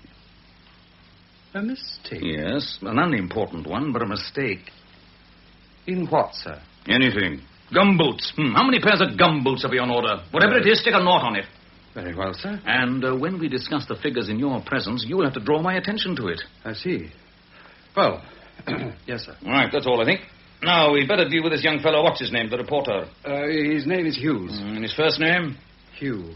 Speaker 4: A mistake?
Speaker 3: Yes, an unimportant one, but a mistake.
Speaker 4: In what, sir?
Speaker 3: Anything. Gumboots. How many pairs of gumboots have you on order? Whatever it is, stick a knot on it.
Speaker 4: Very well, sir.
Speaker 3: And when we discuss the figures in your presence, you'll have to draw my attention to it.
Speaker 4: I see. Well, yes, sir.
Speaker 3: All right, that's all, I think. Now, we'd better deal with this young fellow. What's his name, the reporter?
Speaker 4: His name is Hughes.
Speaker 3: And his first name?
Speaker 4: Hugh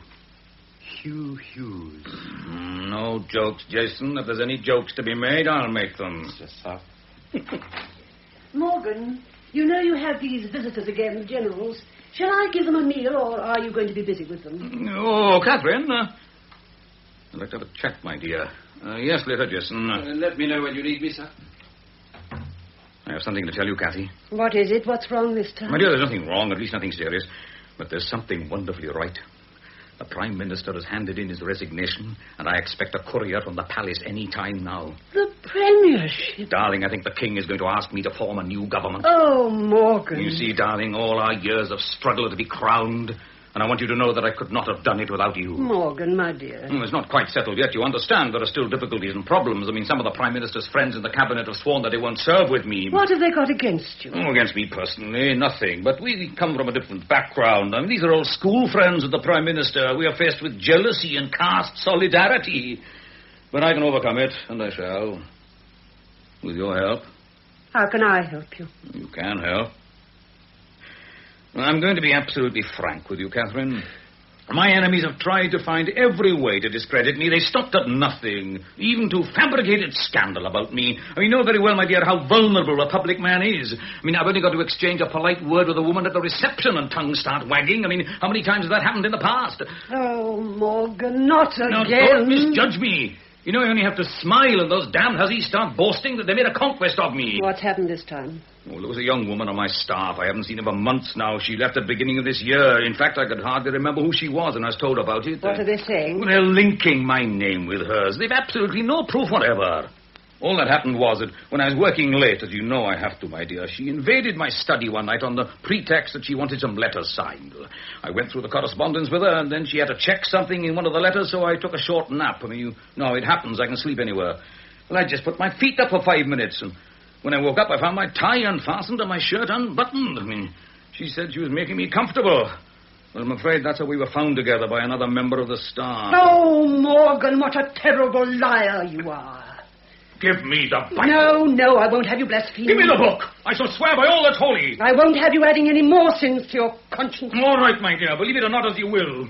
Speaker 4: Hughes.
Speaker 3: No jokes, Jason. If there's any jokes to be made, I'll make them.
Speaker 4: Yes, sir.
Speaker 5: Morgan, you know you have these visitors again, the generals. Shall I give them a meal, or are you going to be busy with them?
Speaker 3: Oh, Catherine. I'd like to have a chat, my dear. Yes, later, Jason.
Speaker 4: Let me know when you need me, sir.
Speaker 3: I have something to tell you, Cathy.
Speaker 5: What is it? What's wrong this time?
Speaker 3: My dear, there's nothing wrong, at least nothing serious. But there's something wonderfully right. The Prime Minister has handed in his resignation, and I expect a courier from the palace any time now.
Speaker 5: The premiership?
Speaker 3: Darling, I think the King is going to ask me to form a new government.
Speaker 5: Oh, Morgan.
Speaker 3: You see, darling, all our years of struggle are to be crowned, and I want you to know that I could not have done it without you.
Speaker 5: Morgan, my dear.
Speaker 3: It's not quite settled yet. You understand there are still difficulties and problems. I mean, some of the Prime Minister's friends in the Cabinet have sworn that they won't serve with me.
Speaker 5: What have they got against you?
Speaker 3: Oh, against me personally, nothing. But we come from a different background. I mean, these are all school friends of the Prime Minister. We are faced with jealousy and caste solidarity. But I can overcome it, and I shall. With your help.
Speaker 5: How can I help you?
Speaker 3: You can help. I'm going to be absolutely frank with you, Catherine. My enemies have tried to find every way to discredit me. They stopped at nothing, even to fabricated scandal about me. I mean, you know very well, my dear, how vulnerable a public man is. I mean, I've only got to exchange a polite word with a woman at the reception and tongues start wagging. I mean, how many times has that happened in the past?
Speaker 5: Oh, Morgan, not again.
Speaker 3: Now, don't misjudge me. You know, you only have to smile and those damned hussies start boasting that they made a conquest of me.
Speaker 5: What's happened this time?
Speaker 3: Well, there was a young woman on my staff. I haven't seen her for months now. She left at the beginning of this year. In fact, I could hardly remember who she was, and I was told about it.
Speaker 5: What are they saying?
Speaker 3: Well, they're linking my name with hers. They've absolutely no proof whatever. All that happened was that when I was working late, as you know I have to, my dear, she invaded my study one night on the pretext that she wanted some letters signed. I went through the correspondence with her, and then she had to check something in one of the letters, so I took a short nap. I mean, you know, it happens. I can sleep anywhere. Well, I just put my feet up for 5 minutes, and when I woke up, I found my tie unfastened and my shirt unbuttoned. I mean, she said she was making me comfortable. Well, I'm afraid that's how we were found together by another member of the staff.
Speaker 5: Oh, Morgan, what a terrible liar you are.
Speaker 3: Give me the Bible.
Speaker 5: No, I won't have you blaspheme.
Speaker 3: Give me the book. I shall swear by all that's holy.
Speaker 5: I won't have you adding any more sins to your conscience.
Speaker 3: All right, my dear. Believe it or not as you will.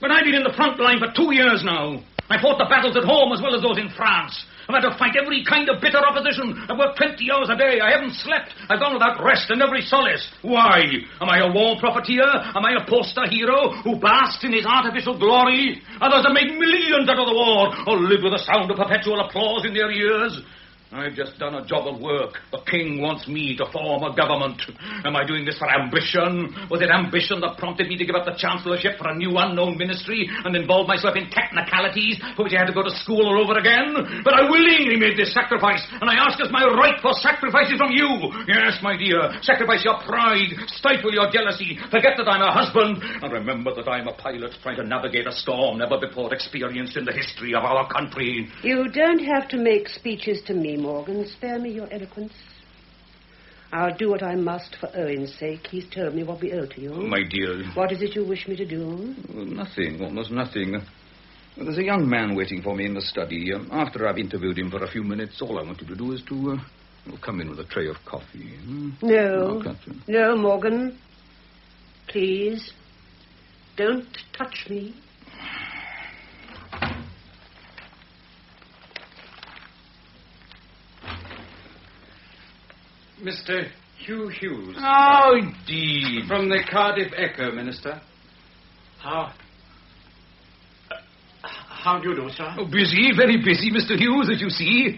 Speaker 3: But I've been in the front line for 2 years now. I fought the battles at home as well as those in France. I've had to fight every kind of bitter opposition. I've worked 20 hours a day. I haven't slept. I've gone without rest and every solace. Why? Am I a war profiteer? Am I a poster hero who basks in his artificial glory? Others have made millions out of the war or live with the sound of perpetual applause in their ears. I've just done a job of work. The king wants me to form a government. Am I doing this for ambition? Was it ambition that prompted me to give up the chancellorship for a new unknown ministry and involve myself in technicalities for which I had to go to school all over again? But I willingly made this sacrifice, and I ask as my right for sacrifices from you. Yes, my dear, sacrifice your pride, stifle your jealousy, forget that I'm a husband, and remember that I'm a pilot trying to navigate a storm never before experienced in the history of our country.
Speaker 5: You don't have to make speeches to me, Morgan. Spare me your eloquence. I'll do what I must for Owen's sake. He's told me what we owe to you.
Speaker 3: Oh, my dear.
Speaker 5: What is it you wish me to do?
Speaker 3: Nothing, almost nothing. There's a young man waiting for me in the study. After I've interviewed him for a few minutes, all I want you to do is to come in with a tray of coffee.
Speaker 5: No, Morgan. Please, don't touch me.
Speaker 4: Mr. Hugh Hughes.
Speaker 3: Oh, indeed.
Speaker 4: From the Cardiff Echo, Minister.
Speaker 9: How do you do, sir?
Speaker 3: Oh, busy, very busy, Mr. Hughes, as you see.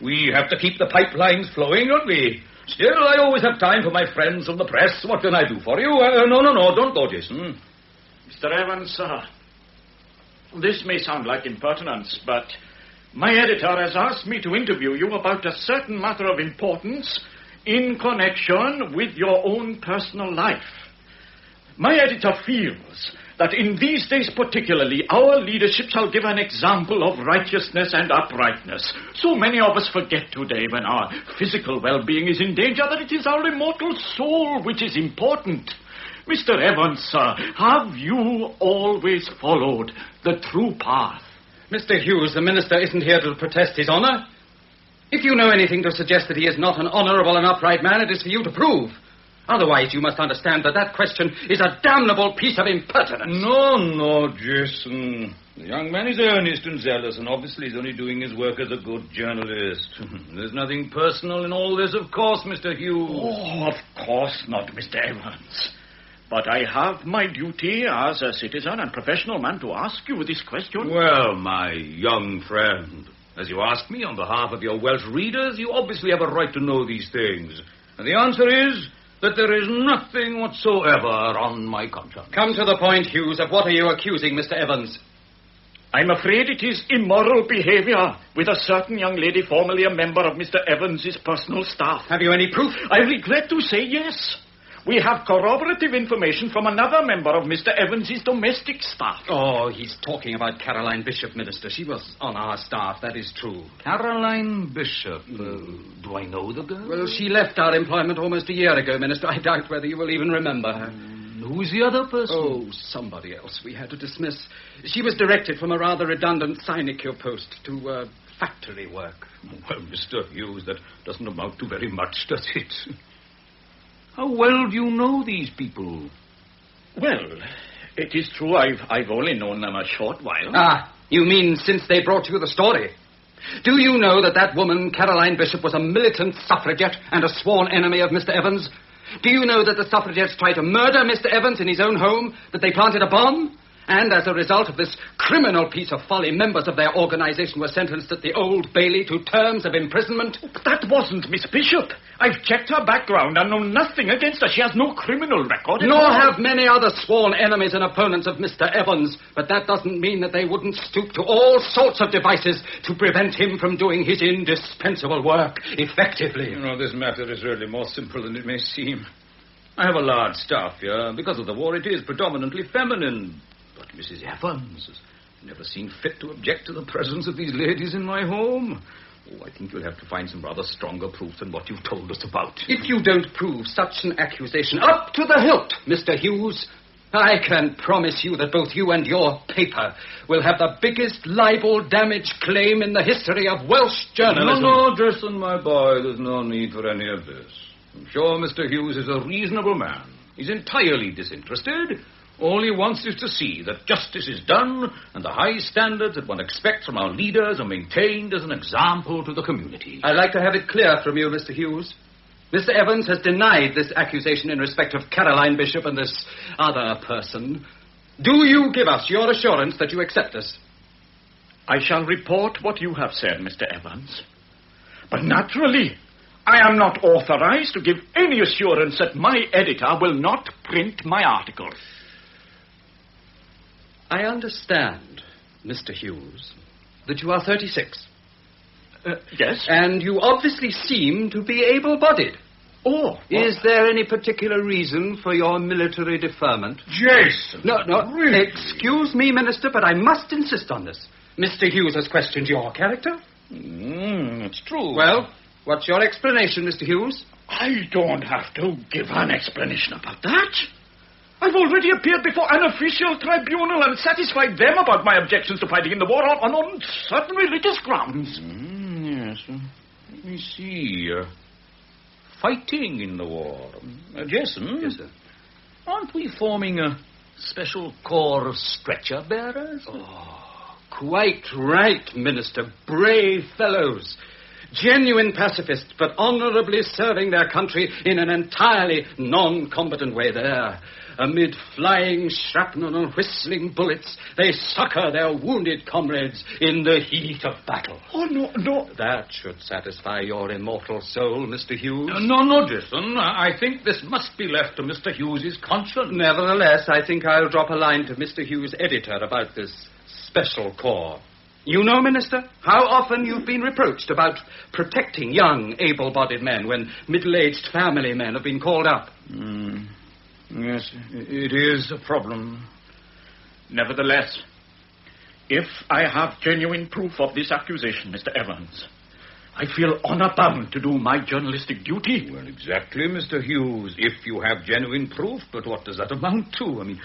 Speaker 3: We have to keep the pipelines flowing, don't we? Still, I always have time for my friends from the press. What can I do for you? No, don't go, Jason.
Speaker 9: Mr. Evans, sir, this may sound like impertinence, but my editor has asked me to interview you about a certain matter of importance in connection with your own personal life. My editor feels that in these days particularly, our leadership shall give an example of righteousness and uprightness. So many of us forget today, when our physical well-being is in danger, that it is our immortal soul which is important. Mr. Evans, sir, have you always followed the true path?
Speaker 4: Mr. Hughes, the minister isn't here to protest his honor. If you know anything to suggest that he is not an honorable and upright man, it is for you to prove. Otherwise, you must understand that question is a damnable piece of impertinence.
Speaker 3: No, Jason. The young man is earnest and zealous, and obviously he's only doing his work as a good journalist. There's nothing personal in all this, of course, Mr. Hughes.
Speaker 9: Oh, of course not, Mr. Evans. But I have my duty as a citizen and professional man to ask you this question.
Speaker 3: Well, my young friend, as you ask me on behalf of your Welsh readers, you obviously have a right to know these things. And the answer is that there is nothing whatsoever on my conscience.
Speaker 4: Come to the point, Hughes, of what are you accusing Mr. Evans?
Speaker 9: I'm afraid it is immoral behavior with a certain young lady formerly a member of Mr. Evans's personal staff.
Speaker 4: Have you any proof?
Speaker 9: I regret to say yes. We have corroborative information from another member of Mr. Evans's domestic staff.
Speaker 4: Oh, he's talking about Caroline Bishop, Minister. She was on our staff, that is true.
Speaker 3: Caroline Bishop? Do I know the girl?
Speaker 4: Well, she left our employment almost a year ago, Minister. I doubt whether you will even remember her.
Speaker 3: Who's the other person?
Speaker 4: Oh, somebody else we had to dismiss. She was directed from a rather redundant sinecure post to factory work.
Speaker 3: Well, Mr. Hughes, that doesn't amount to very much, does it? How well do you know these people?
Speaker 9: Well, it is true I've only known them a short while.
Speaker 4: Ah, you mean since they brought you the story? Do you know that woman, Caroline Bishop, was a militant suffragette and a sworn enemy of Mr. Evans? Do you know that the suffragettes tried to murder Mr. Evans in his own home, that they planted a bomb? And as a result of this criminal piece of folly, members of their organization were sentenced at the Old Bailey to terms of imprisonment.
Speaker 9: But that wasn't Miss Bishop. I've checked her background and know nothing against her. She has no criminal record.
Speaker 4: Nor have many other sworn enemies and opponents of Mr. Evans. But that doesn't mean that they wouldn't stoop to all sorts of devices to prevent him from doing his indispensable work effectively.
Speaker 3: You know, this matter is really more simple than it may seem. I have a large staff here. Because of the war, it is predominantly feminine. But Mrs. Evans has never seen fit to object to the presence of these ladies in my home. Oh, I think you'll have to find some rather stronger proof than what you've told us about.
Speaker 4: If you don't prove such an accusation up to the hilt, Mr. Hughes, I can promise you that both you and your paper will have the biggest libel damage claim in the history of Welsh journalism.
Speaker 3: No, Dresden, my boy, there's no need for any of this. I'm sure Mr. Hughes is a reasonable man. He's entirely disinterested. All he wants is to see that justice is done and the high standards that one expects from our leaders are maintained as an example to the community.
Speaker 4: I'd like to have it clear from you, Mr. Hughes. Mr. Evans has denied this accusation in respect of Caroline Bishop and this other person. Do you give us your assurance that you accept us?
Speaker 9: I shall report what you have said, Mr. Evans. But naturally, I am not authorized to give any assurance that my editor will not print my article.
Speaker 4: I understand, Mr. Hughes, that you are 36.
Speaker 9: Yes.
Speaker 4: And you obviously seem to be able-bodied.
Speaker 9: Oh.
Speaker 4: Is there any particular reason for your military deferment?
Speaker 3: Jason!
Speaker 4: No. Really? Excuse me, Minister, but I must insist on this. Mr. Hughes has questioned your character.
Speaker 3: It's true.
Speaker 4: Well, what's your explanation, Mr. Hughes?
Speaker 9: I don't have to give an explanation about that. I've already appeared before an official tribunal and satisfied them about my objections to fighting in the war on certain religious grounds.
Speaker 3: Yes. Let me see. Fighting in the war. Jason?
Speaker 4: Yes, sir.
Speaker 3: Aren't we forming a special corps of stretcher bearers?
Speaker 4: Oh, quite right, Minister. Brave fellows. Genuine pacifists, but honorably serving their country in an entirely non-combatant way there. Amid flying shrapnel and whistling bullets, they succor their wounded comrades in the heat of battle.
Speaker 9: Oh, no.
Speaker 4: That should satisfy your immortal soul, Mr. Hughes.
Speaker 3: No, Jason. I think this must be left to Mr. Hughes's conscience.
Speaker 4: Nevertheless, I think I'll drop a line to Mr. Hughes' editor about this special corps. You know, Minister, how often you've been reproached about protecting young, able-bodied men when middle-aged family men have been called up.
Speaker 3: Yes, it is a problem.
Speaker 9: Nevertheless, if I have genuine proof of this accusation, Mr. Evans, I feel honor-bound to do my journalistic duty.
Speaker 3: Well, exactly, Mr. Hughes, if you have genuine proof, but what does that amount to? I mean,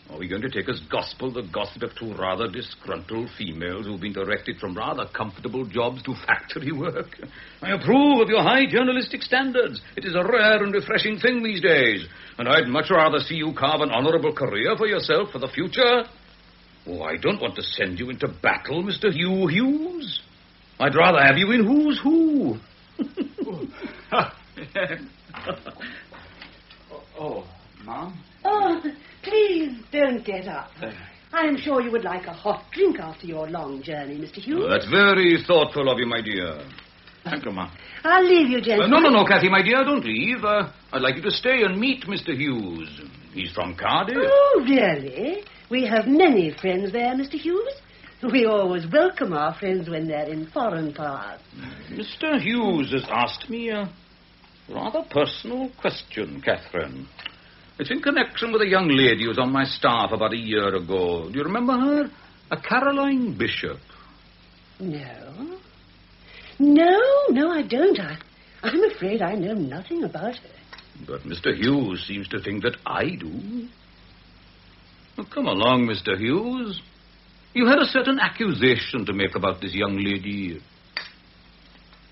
Speaker 3: are we going to take as gospel the gossip of two rather disgruntled females who've been directed from rather comfortable jobs to factory work? I approve of your high journalistic standards. It is a rare and refreshing thing these days, and I'd much rather see you carve an honorable career for yourself for the future. Oh, I don't want to send you into battle, Mr. Hugh Hughes. I'd rather have you in Who's Who.
Speaker 4: Ma'am?
Speaker 5: Oh, please don't get up. I'm sure you would like a hot drink after your long journey, Mr. Hughes.
Speaker 3: That's very thoughtful of you, my dear.
Speaker 9: Thank you, Ma'am.
Speaker 5: I'll leave you, gentlemen.
Speaker 3: No, Kathy, my dear, don't leave. I'd like you to stay and meet Mr. Hughes. He's from Cardiff.
Speaker 5: Oh, really? We have many friends there, Mr. Hughes. We always welcome our friends when they're in foreign parts.
Speaker 3: Mr. Hughes has asked me a rather personal question, Catherine. It's in connection with a young lady who was on my staff about a year ago. Do you remember her? A Caroline Bishop.
Speaker 5: No. No, I don't. I'm afraid I know nothing about her.
Speaker 3: But Mr. Hughes seems to think that I do. Well, come along, Mr. Hughes. You had a certain accusation to make about this young lady.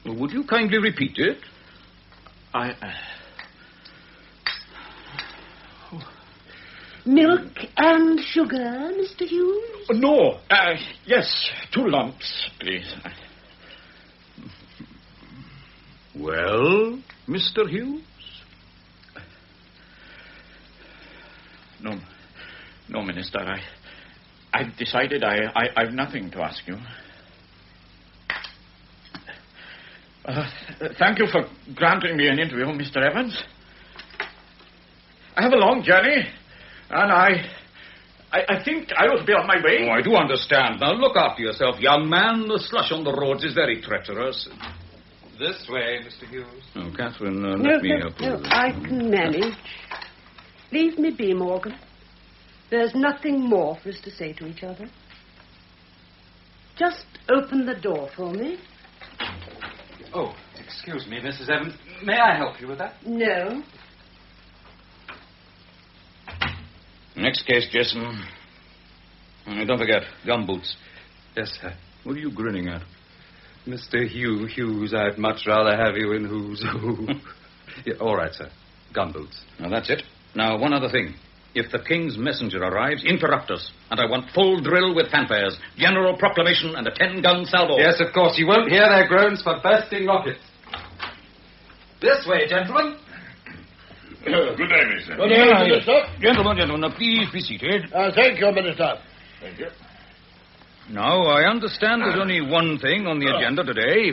Speaker 3: Would you kindly repeat it?
Speaker 5: Milk and sugar, Mr. Hughes?
Speaker 9: No. Yes, 2 lumps, please.
Speaker 3: Well, Mr. Hughes?
Speaker 9: No, Minister, I've decided I've nothing to ask you. Thank you for granting me an interview, Mr. Evans. I have a long journey, and I think I ought to be on my way.
Speaker 3: Oh, I do understand. Now, look after yourself, young man. The slush on the roads is very treacherous.
Speaker 6: This way, Mr. Hughes.
Speaker 3: Oh, Catherine, let me help you.
Speaker 5: No, I can manage. Leave me be, Morgan. There's nothing more for us to say to each other. Just open the door for me.
Speaker 4: Oh, excuse me, Mrs. Evans. May I help you with that?
Speaker 5: No.
Speaker 3: Next case, Jason. Don't forget, gumboots.
Speaker 6: Yes, sir.
Speaker 3: What are you grinning at?
Speaker 6: Mr. Hughes, I'd much rather have you in who's who. Yeah, all right, sir. Gumboots.
Speaker 3: Now, that's it. Now, one other thing. If the King's messenger arrives, interrupt us. And I want full drill with fanfares, general proclamation, and a 10-gun salvo.
Speaker 4: Yes, of course. You won't hear their groans for bursting rockets. This way, gentlemen.
Speaker 10: Good day, Mister.
Speaker 2: Good day, Minister.
Speaker 3: Gentlemen, now please be seated.
Speaker 2: Thank you, Minister.
Speaker 10: Thank you.
Speaker 3: Now, I understand there's only one thing on the agenda today.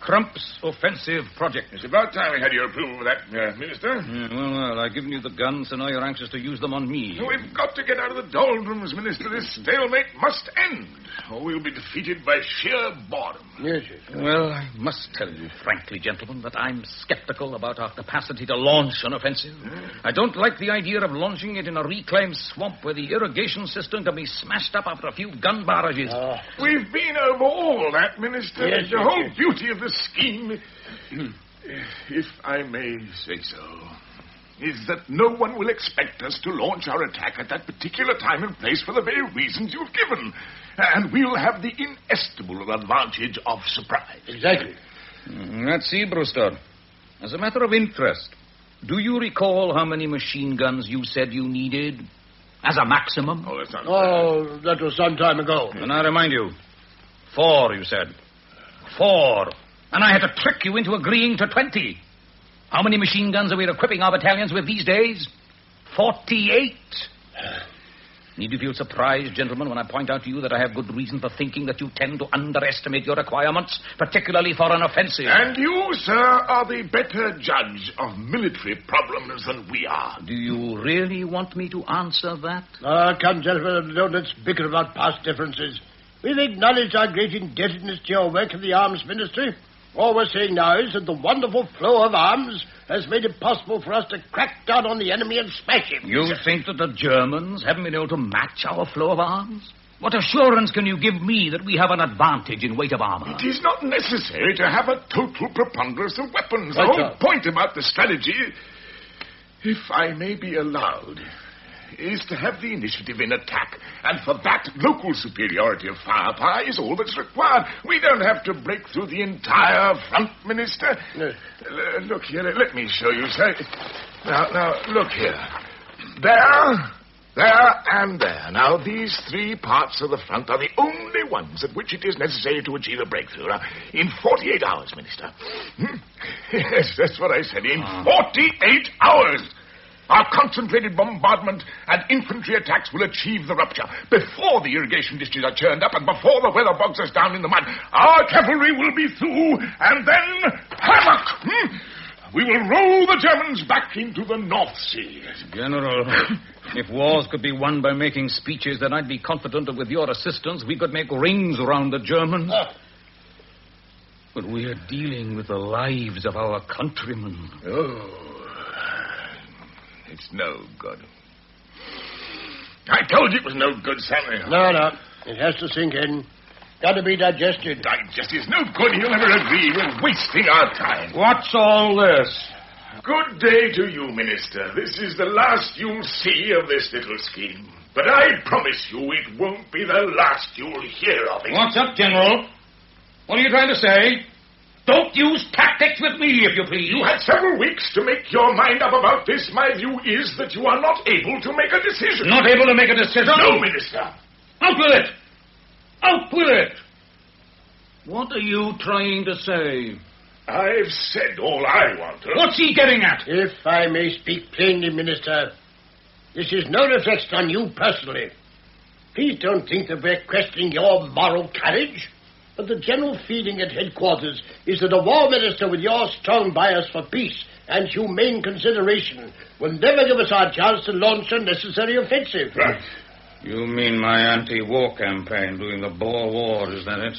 Speaker 3: Crump's offensive project.
Speaker 10: It's about time we had your approval of that, Minister.
Speaker 3: Well, I've given you the guns, so now you're anxious to use them on me.
Speaker 10: We've got to get out of the doldrums, Minister. This stalemate must end, or we'll be defeated by sheer boredom.
Speaker 2: Yes.
Speaker 3: Well, I must tell you frankly, gentlemen, that I'm skeptical about our capacity to launch an offensive. I don't like the idea of launching it in a reclaimed swamp where the irrigation system can be smashed up after a few gun barrages.
Speaker 10: We've been over all that, Minister.
Speaker 2: Yes,
Speaker 10: The whole beauty of the scheme, if I may say so, is that no one will expect us to launch our attack at that particular time and place for the very reasons you've given. And we'll have the inestimable advantage of surprise.
Speaker 2: Exactly.
Speaker 3: Let's see, Brewster. As a matter of interest, do you recall how many machine guns you said you needed as a maximum?
Speaker 10: Oh, that's not...
Speaker 2: Oh, that was some time ago.
Speaker 3: And I remind you, 4, you said. 4. And I had to trick you into agreeing to 20. How many machine guns are we equipping our battalions with these days? 48. Need you feel surprised, gentlemen, when I point out to you that I have good reason for thinking that you tend to underestimate your requirements, particularly for an offensive?
Speaker 10: And you, sir, are the better judge of military problems than we are.
Speaker 3: Do you really want me to answer that?
Speaker 2: Come, gentlemen, don't let's bicker about past differences. We've acknowledged our great indebtedness to your work in the Arms Ministry. All we're saying now is that the wonderful flow of arms has made it possible for us to crack down on the enemy and smash him.
Speaker 3: You think that the Germans haven't been able to match our flow of arms? What assurance can you give me that we have an advantage in weight of armor?
Speaker 10: It is not necessary to have a total preponderance of weapons.
Speaker 2: Right,
Speaker 10: The whole
Speaker 2: sir.
Speaker 10: point about the strategy, if I may be allowed, is to have the initiative in attack. And for that, local superiority of firepower is all that's required. We don't have to break through the entire front, Minister.
Speaker 2: Yes.
Speaker 10: Look here, let me show you, sir. Now, look here. There, and there. Now, these 3 parts of the front are the only ones at which it is necessary to achieve a breakthrough. Now, in 48 hours, Minister. Yes, that's what I said. In 48 hours. Our concentrated bombardment and infantry attacks will achieve the rupture before the irrigation ditches are churned up and before the weather bogs us down in the mud. Our cavalry will be through, and then havoc! We will roll the Germans back into the North Sea.
Speaker 3: General, if wars could be won by making speeches, then I'd be confident that with your assistance we could make rings around the Germans. But we are dealing with the lives of our countrymen.
Speaker 10: Oh. It's no good. I told you it was no good, Samuel.
Speaker 2: No. It has to sink in. Got to be digested.
Speaker 10: Digest is no good. He'll never agree. We're wasting our time.
Speaker 3: What's all this?
Speaker 10: Good day to you, Minister. This is the last you'll see of this little scheme. But I promise you it won't be the last you'll hear of it.
Speaker 3: What's up, General? What are you trying to say? Don't use tactics with me, if you please.
Speaker 10: You had several weeks to make your mind up about this. My view is that you are not able to make a decision.
Speaker 3: Not able to make a decision?
Speaker 10: No, Minister.
Speaker 3: Out with it! Out with it! What are you trying to say?
Speaker 10: I've said all I want to.
Speaker 3: What's he getting at?
Speaker 2: If I may speak plainly, Minister, this is no reflection on you personally. Please don't think that we're questioning your moral courage. But the general feeling at headquarters is that a war minister with your strong bias for peace and humane consideration will never give us our chance to launch a necessary offensive.
Speaker 3: Right. You mean my anti-war campaign during the Boer War, is that it?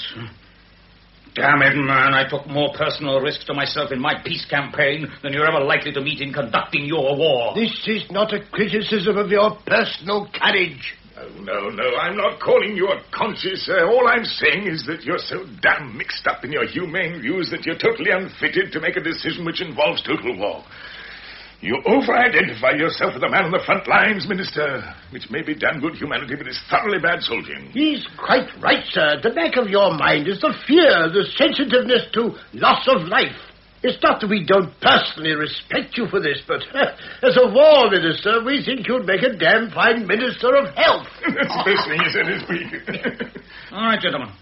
Speaker 3: Damn it, man, I took more personal risks to myself in my peace campaign than you're ever likely to meet in conducting your war.
Speaker 2: This is not a criticism of your personal courage.
Speaker 10: No, I'm not calling you a conscience. All I'm saying is that you're so damn mixed up in your humane views that you're totally unfitted to make a decision which involves total war. You over-identify yourself with a man on the front lines, Minister, which may be damn good humanity, but is thoroughly bad soldiering.
Speaker 2: He's quite right, sir. At the back of your mind is the fear, the sensitiveness to loss of life. It's not that we don't personally respect you for this, but as a war minister, we think you'd make a damn fine minister of health.
Speaker 10: That's the best thing you said this week.
Speaker 3: All right, gentlemen.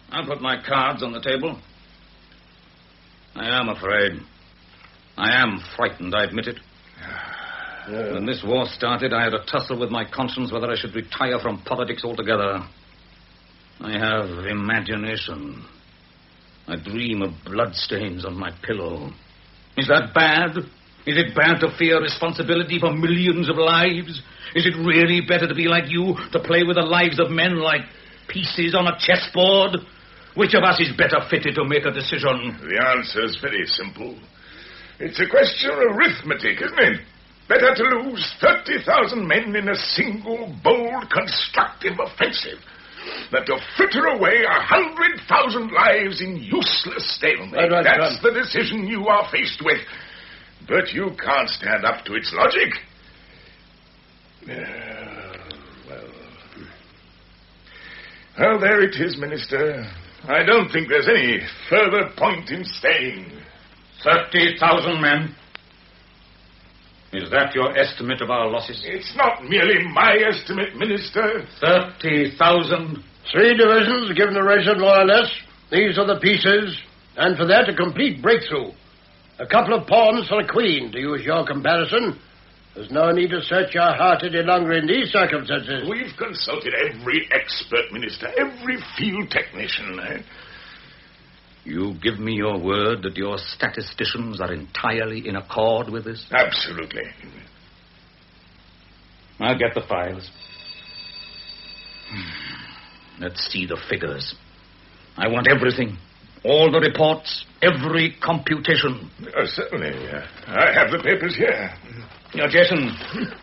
Speaker 3: I'll put my cards on the table. I am afraid. I am frightened, I admit it. When this war started, I had a tussle with my conscience whether I should retire from politics altogether. I have imagination. I dream of bloodstains on my pillow. Is that bad? Is it bad to fear responsibility for millions of lives? Is it really better to be like you, to play with the lives of men like pieces on a chessboard? Which of us is better fitted to make a decision?
Speaker 10: The answer's very simple. It's a question of arithmetic, isn't it? Better to lose 30,000 men in a single, bold, constructive offensive than to fritter away 100,000 lives in useless stalemate.
Speaker 2: Right,
Speaker 10: That's the decision you are faced with. But you can't stand up to its logic. Well, there it is, Minister. I don't think there's any further point in staying.
Speaker 3: 30,000 men. Is that your estimate of our losses?
Speaker 10: It's not merely my estimate, Minister.
Speaker 3: 30,000.
Speaker 2: 3 divisions given a ration, more or less. These are the pieces. And for that, a complete breakthrough. A couple of pawns for a queen, to use your comparison. There's no need to search your heart any longer in these circumstances.
Speaker 10: We've consulted every expert, Minister, every field technician.
Speaker 3: You give me your word that your statisticians are entirely in accord with this?
Speaker 10: Absolutely.
Speaker 3: I'll get the files. Let's see the figures. I want everything. All the reports, every computation.
Speaker 10: Certainly. I have the papers here.
Speaker 3: Now, Jason,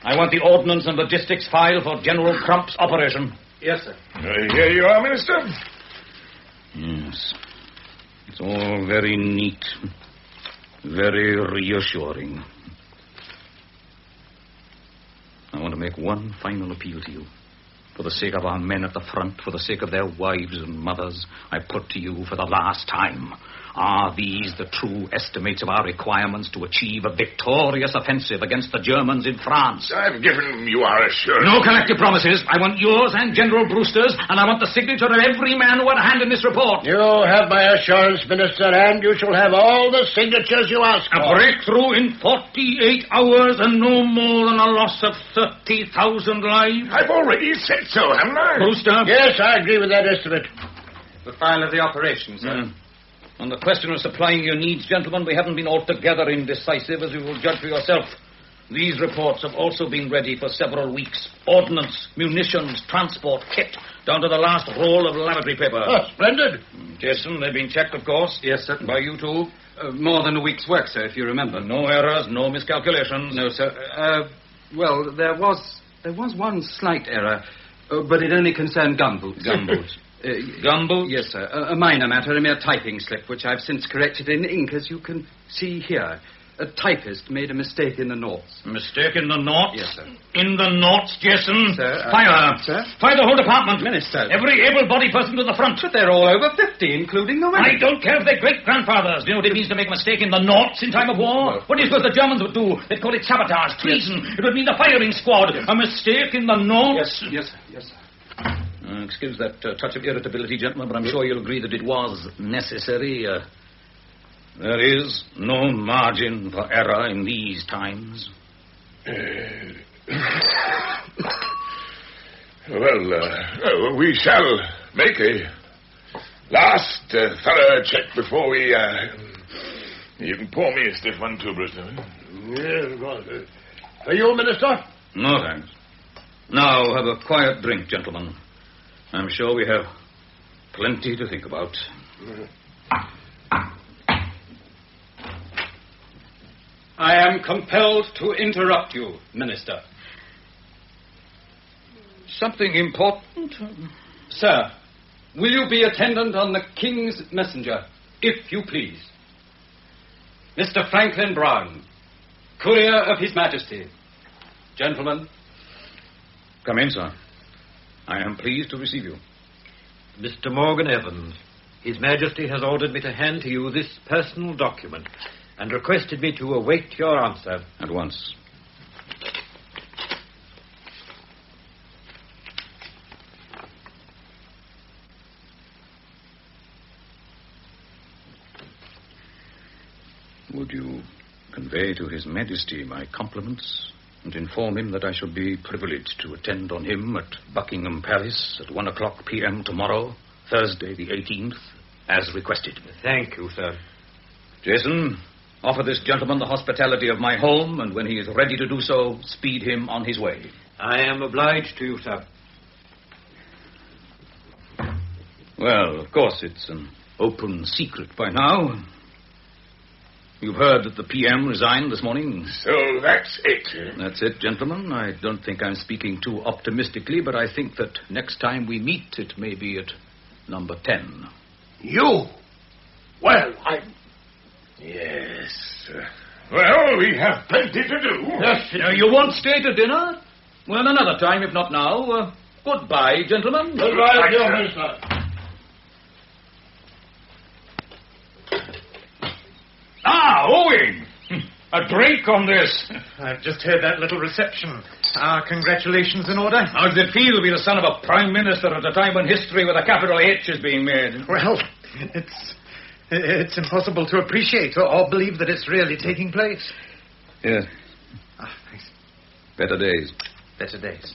Speaker 3: I want the ordnance and logistics file for General Crump's operation.
Speaker 8: Yes, sir.
Speaker 10: Here you are, Minister.
Speaker 3: Yes. It's all very neat, very reassuring. I want to make one final appeal to you. For the sake of our men at the front, for the sake of their wives and mothers, I put to you for the last time, are these the true estimates of our requirements to achieve a victorious offensive against the Germans in France?
Speaker 10: I've given you our assurance.
Speaker 3: No collective promises. I want yours and General Brewster's, and I want the signature of every man who had a hand in this report.
Speaker 2: You have my assurance, Minister, and you shall have all the signatures you ask for.
Speaker 3: A breakthrough in 48 hours and no more than a loss of 30,000 lives?
Speaker 10: I've already said so, haven't I?
Speaker 3: Brewster?
Speaker 2: Yes, I agree with that estimate.
Speaker 8: The file of the operation, sir.
Speaker 3: On the question of supplying your needs, gentlemen, we haven't been altogether indecisive, as you will judge for yourself. These reports have also been ready for several weeks. Ordnance, munitions, transport, kit, down to the last roll of lavatory paper.
Speaker 2: Oh, splendid.
Speaker 3: Jason, they've been checked, of course.
Speaker 8: Yes, sir.
Speaker 3: By you too.
Speaker 8: More than a week's work, sir, if you remember.
Speaker 3: No errors, no miscalculations.
Speaker 8: No, sir. Well, there was one slight error, but it only concerned gumboots.
Speaker 3: Gumboots? Gumboots?
Speaker 8: Yes, sir. A minor matter, a mere typing slip, which I've since corrected in ink, as you can see here. A typist made a mistake in the noughts.
Speaker 3: Mistake in the noughts?
Speaker 8: Yes, sir.
Speaker 3: In the noughts, Jason?
Speaker 8: Sir,
Speaker 3: Fire her.
Speaker 8: Sir?
Speaker 3: Fire the whole department.
Speaker 8: Minister.
Speaker 3: Every able-bodied person to the front.
Speaker 8: But they're all over 50, including the women.
Speaker 3: I don't care if they're great-grandfathers. Do you know what it means to make a mistake in the noughts in time of war? What do you suppose the Germans would do? They'd call it sabotage, treason. Yes. It would mean the firing squad. Yes. A mistake in the noughts?
Speaker 8: Yes, sir. Yes, sir.
Speaker 3: Excuse that touch of irritability, gentlemen, but I'm sure you'll agree that it was necessary. There is no margin for error in these times.
Speaker 10: Well, we shall make a last thorough check before we... You can pour me a stiff one too, Brewster.
Speaker 2: Yes, of course. For you, Minister?
Speaker 3: No, thanks. Now, have a quiet drink, gentlemen. I'm sure we have plenty to think about.
Speaker 4: I am compelled to interrupt you, Minister.
Speaker 3: Something important?
Speaker 4: Sir, will you be attendant on the King's messenger, if you please? Mr. Franklin Brown, courier of His Majesty. Gentlemen.
Speaker 3: Come in, sir. I am pleased to receive you.
Speaker 11: Mr. Morgan Evans, His Majesty has ordered me to hand to you this personal document and requested me to await your answer.
Speaker 3: At once. Would you convey to His Majesty my compliments and inform him that I shall be privileged to attend on him at Buckingham Palace at 1:00 p.m. tomorrow, Thursday the 18th, as requested?
Speaker 11: Thank you, sir.
Speaker 3: Jason, offer this gentleman the hospitality of my home, and when he is ready to do so, speed him on his way.
Speaker 11: I am obliged to you, sir.
Speaker 3: Well, of course, it's an open secret by now. You've heard that the PM resigned this morning.
Speaker 10: So that's it.
Speaker 3: That's it, gentlemen. I don't think I'm speaking too optimistically, but I think that next time we meet, it may be at number 10.
Speaker 2: You? Well,
Speaker 10: Yes. Well, we have plenty to do.
Speaker 3: Yes, you won't stay to dinner? Well, another time, if not now. Goodbye, gentlemen.
Speaker 2: Goodbye, dear Minister.
Speaker 3: Owen! A drink on this.
Speaker 6: I've just heard that little reception. Our congratulations in order.
Speaker 3: How does it feel to be the son of a prime minister at a time when history with a capital H is being made?
Speaker 6: Well, it's impossible to appreciate or believe that it's really taking place.
Speaker 3: Yes.
Speaker 6: Thanks.
Speaker 3: Better days.
Speaker 6: Better days.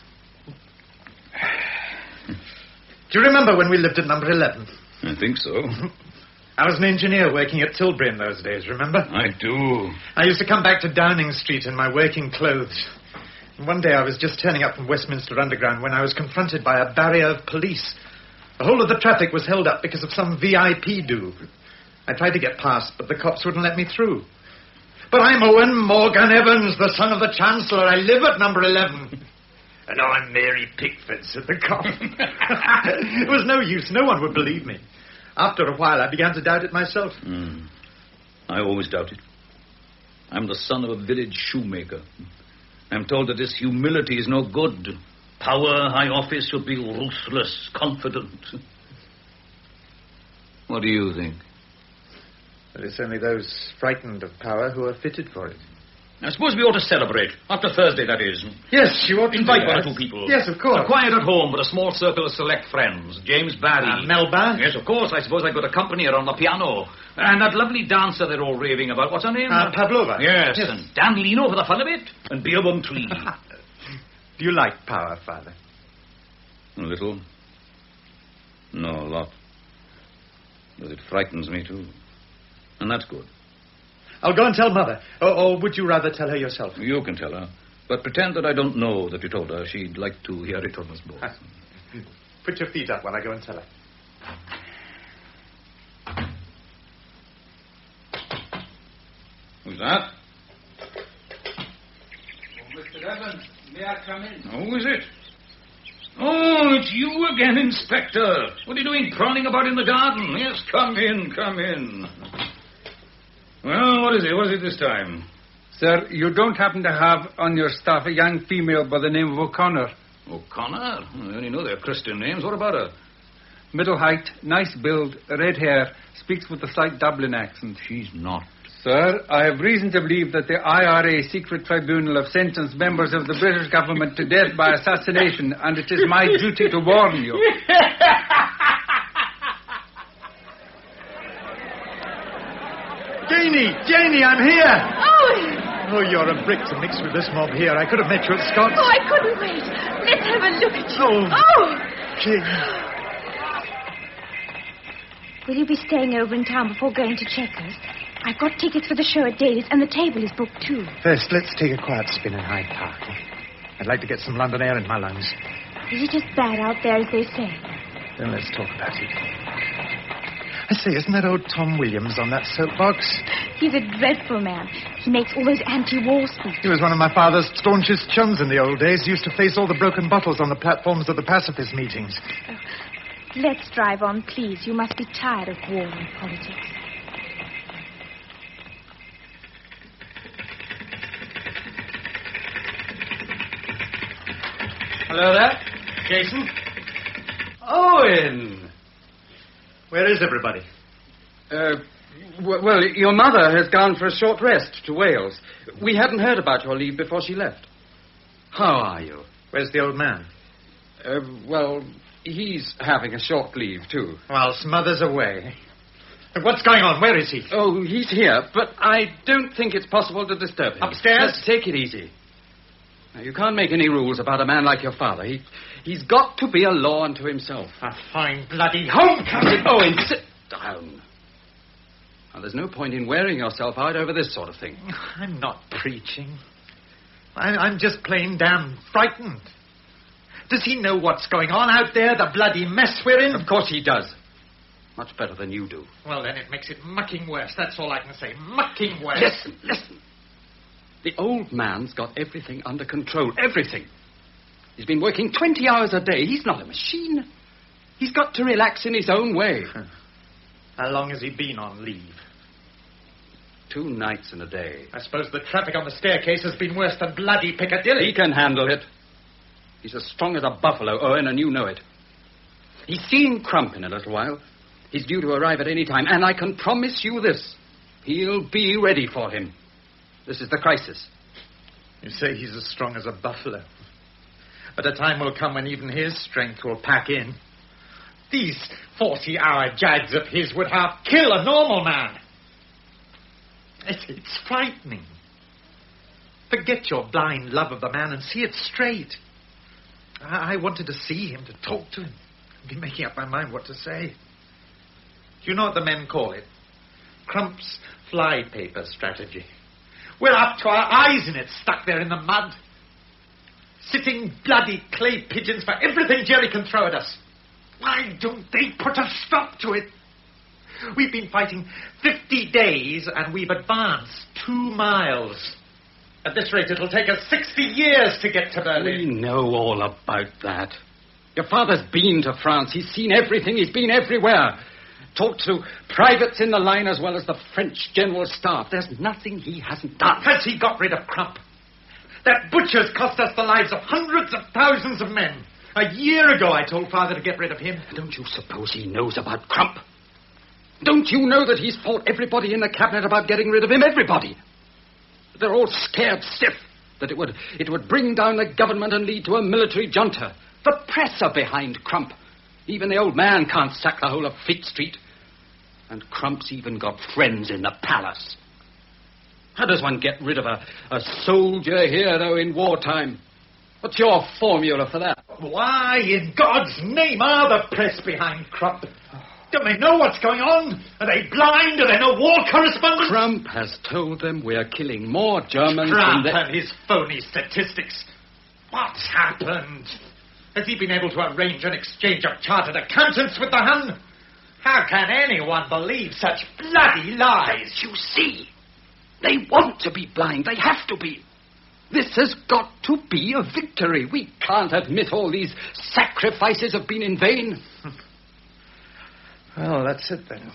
Speaker 6: Do you remember when we lived at number 11?
Speaker 3: I think so.
Speaker 6: I was an engineer working at Tilbury in those days, remember?
Speaker 3: I do.
Speaker 6: I used to come back to Downing Street in my working clothes. And one day I was just turning up from Westminster Underground when I was confronted by a barrier of police. The whole of the traffic was held up because of some VIP do. I tried to get past, but the cops wouldn't let me through. But I'm Owen Morgan Evans, the son of the Chancellor. I live at number 11. And I'm Mary Pickford, said the cop. It was no use. No one would believe me. After a while, I began to doubt it myself.
Speaker 3: I always doubted. I'm the son of a village shoemaker. I'm told that this humility is no good. Power, high office should be ruthless, confident. What do you think?
Speaker 6: But it's only those frightened of power who are fitted for it.
Speaker 3: I suppose we ought to celebrate. After Thursday, that is.
Speaker 6: Yes, you ought to
Speaker 3: invite one or two people.
Speaker 6: Yes, of course.
Speaker 3: A quiet at home with a small circle of select friends. James Barry.
Speaker 6: Melba?
Speaker 3: Yes, of course. I suppose I could accompany her on the piano. And that lovely dancer they're all raving about. What's her name?
Speaker 6: Pavlova.
Speaker 3: Yes, and Dan Leno for the fun of it. And Beerbohm Tree.
Speaker 6: Do you like power, Father?
Speaker 3: A little. No, a lot. But it frightens me, too. And that's good.
Speaker 6: I'll go and tell Mother. Or would you rather tell her yourself?
Speaker 3: You can tell her. But pretend that I don't know that you told her. She'd like to hear it from us both.
Speaker 6: Put your feet up while I go and tell her.
Speaker 3: Who's that?
Speaker 8: Mr. Evans, may I come in?
Speaker 3: Who is it? Oh, it's you again, Inspector. What are you doing prowling about in the garden? Yes, come in, come in. Well, what is it? What is it this time?
Speaker 8: Sir, you don't happen to have on your staff a young female by the name of O'Connor?
Speaker 3: O'Connor? I only know they're Christian names. What about her?
Speaker 8: Middle height, nice build, red hair, speaks with a slight Dublin accent.
Speaker 3: She's not.
Speaker 8: Sir, I have reason to believe that the IRA secret tribunal have sentenced members of the British government to death by assassination, and it is my duty to warn you.
Speaker 6: Janie, I'm here.
Speaker 7: Owen!
Speaker 6: Oh, you're a brick to mix with this mob here. I could have met you at Scott's.
Speaker 7: Oh, I couldn't wait. Let's have a look at you.
Speaker 6: Jane.
Speaker 12: Will you be staying over in town before going to Checkers? I've got tickets for the show at Daly's, and the table is booked, too.
Speaker 6: First, let's take a quiet spin in Hyde Park. I'd like to get some London air in my lungs.
Speaker 12: Is it as bad out there as they say?
Speaker 6: Then let's talk about it. I say, isn't that old Tom Williams on that soapbox?
Speaker 12: He's a dreadful man. He makes all those anti-war speeches.
Speaker 6: He was one of my father's staunchest chums in the old days. He used to face all the broken bottles on the platforms of the pacifist meetings.
Speaker 12: Let's drive on, please. You must be tired of war and politics.
Speaker 4: Hello there. Jason? Owen!
Speaker 6: Where is everybody?
Speaker 4: Well, your mother has gone for a short rest to Wales. We hadn't heard about your leave before she left. How are you?
Speaker 6: Where's the old man?
Speaker 4: Well, he's having a short leave, too.
Speaker 6: Whilst mother's away. What's going on? Where is he?
Speaker 4: Oh, he's here, but I don't think it's possible to disturb him.
Speaker 6: Upstairs?
Speaker 4: Just take it easy. Now, you can't make any rules about a man like your father. He's got to be a law unto himself.
Speaker 6: A fine bloody homecoming.
Speaker 4: Owen, sit down. Now, there's no point in wearing yourself out over this sort of thing.
Speaker 6: I'm not preaching. I'm just plain damn frightened. Does he know what's going on out there, the bloody mess we're in?
Speaker 4: Of course he does. Much better than you do.
Speaker 6: Well, then it makes it mucking worse. That's all I can say. Mucking worse.
Speaker 4: Listen. The old man's got everything under control. Everything. He's been working 20 hours a day. He's not a machine. He's got to relax in his own way.
Speaker 6: How long has he been on leave?
Speaker 4: 2 nights and a day.
Speaker 6: I suppose the traffic on the staircase has been worse than bloody Piccadilly.
Speaker 4: He can handle it. He's as strong as a buffalo, Owen, and you know it. He's seeing Crump in a little while. He's due to arrive at any time, and I can promise you this. He'll be ready for him. This is the crisis.
Speaker 6: You say he's as strong as a buffalo. But a time will come when even his strength will pack in. These 40-hour jags of his would half kill a normal man. It's frightening. Forget your blind love of the man and see it straight. I wanted to see him, to talk to him. I've been making up my mind what to say. Do you know what the men call it? Crump's flypaper strategy. We're up to our eyes in it, stuck there in the mud. Sitting bloody clay pigeons for everything Jerry can throw at us. Why don't they put a stop to it? We've been fighting 50 days and we've advanced 2 miles. At this rate, it'll take us 60 years to get to Berlin.
Speaker 4: We know all about that. Your father's been to France. He's seen everything. He's been everywhere. Talked to privates in the line as well as the French General Staff. There's nothing he hasn't done.
Speaker 6: Has he got rid of Crump? That butcher's cost us the lives of hundreds of thousands of men. A year ago, I told Father to get rid of him.
Speaker 4: Don't you suppose he knows about Crump? Don't you know that he's fought everybody in the cabinet about getting rid of him? Everybody. They're all scared stiff that it would bring down the government and lead to a military junta. The press are behind Crump. Even the old man can't sack the whole of Fleet Street. And Crump's even got friends in the palace. How does one get rid of a soldier hero in wartime? What's your formula for that?
Speaker 6: Why, in God's name, are the press behind Crump? Don't they know what's going on? Are they blind? Are there no war correspondents?
Speaker 4: Crump has told them we're killing more Germans
Speaker 6: Crump
Speaker 4: than
Speaker 6: and his phony statistics. What's happened? Has he been able to arrange an exchange of chartered accountants with the Hun? How can anyone believe such bloody lies?
Speaker 4: You see, they want to be blind. They have to be. This has got to be a victory. We can't admit all these sacrifices have been in vain.
Speaker 6: Well, that's it then.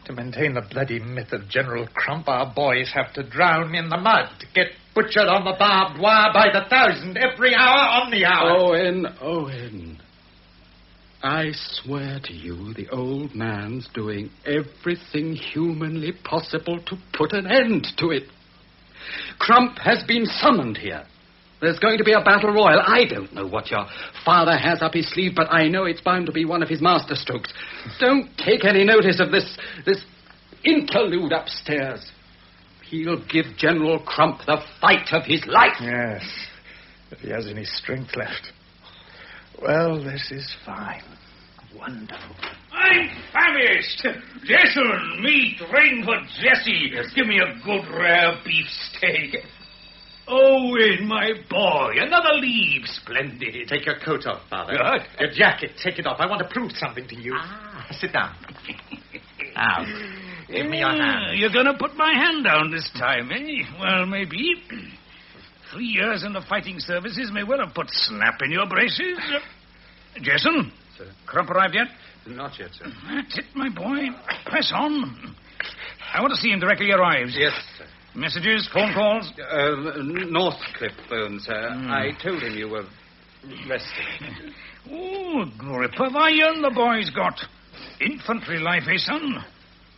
Speaker 6: To maintain the bloody myth of General Crump, our boys have to drown in the mud, get butchered on the barbed wire by the thousand every hour on the hour.
Speaker 4: Owen. I swear to you, the old man's doing everything humanly possible to put an end to it. Crump has been summoned here. There's going to be a battle royal. I don't know what your father has up his sleeve, but I know it's bound to be one of his masterstrokes. Don't take any notice of this interlude upstairs. He'll give General Crump the fight of his life.
Speaker 6: Yes, if he has any strength left. Well, this is fine. Wonderful.
Speaker 3: I'm famished. Jason, meat, Rainford, Jesse. Give me a good rare beef steak. Owen, my boy, another leave. Splendid.
Speaker 6: Take your coat off, Father.
Speaker 3: Good.
Speaker 6: Your jacket, take it off. I want to prove something to you. Sit down. Now, give me your hand.
Speaker 3: You're going to put my hand down this time, eh? Well, maybe. 3 years in the fighting services may well have put snap in your braces. Jason?
Speaker 4: Sir?
Speaker 3: Crump arrived yet?
Speaker 4: Not yet, sir.
Speaker 3: That's it, my boy. Press on. I want to see him directly he arrives.
Speaker 4: Yes, sir.
Speaker 3: Messages, phone calls?
Speaker 4: Northcliffe phoned, sir. I told him you were resting.
Speaker 3: Oh, grip of iron the boy's got. Infantry life, eh, son?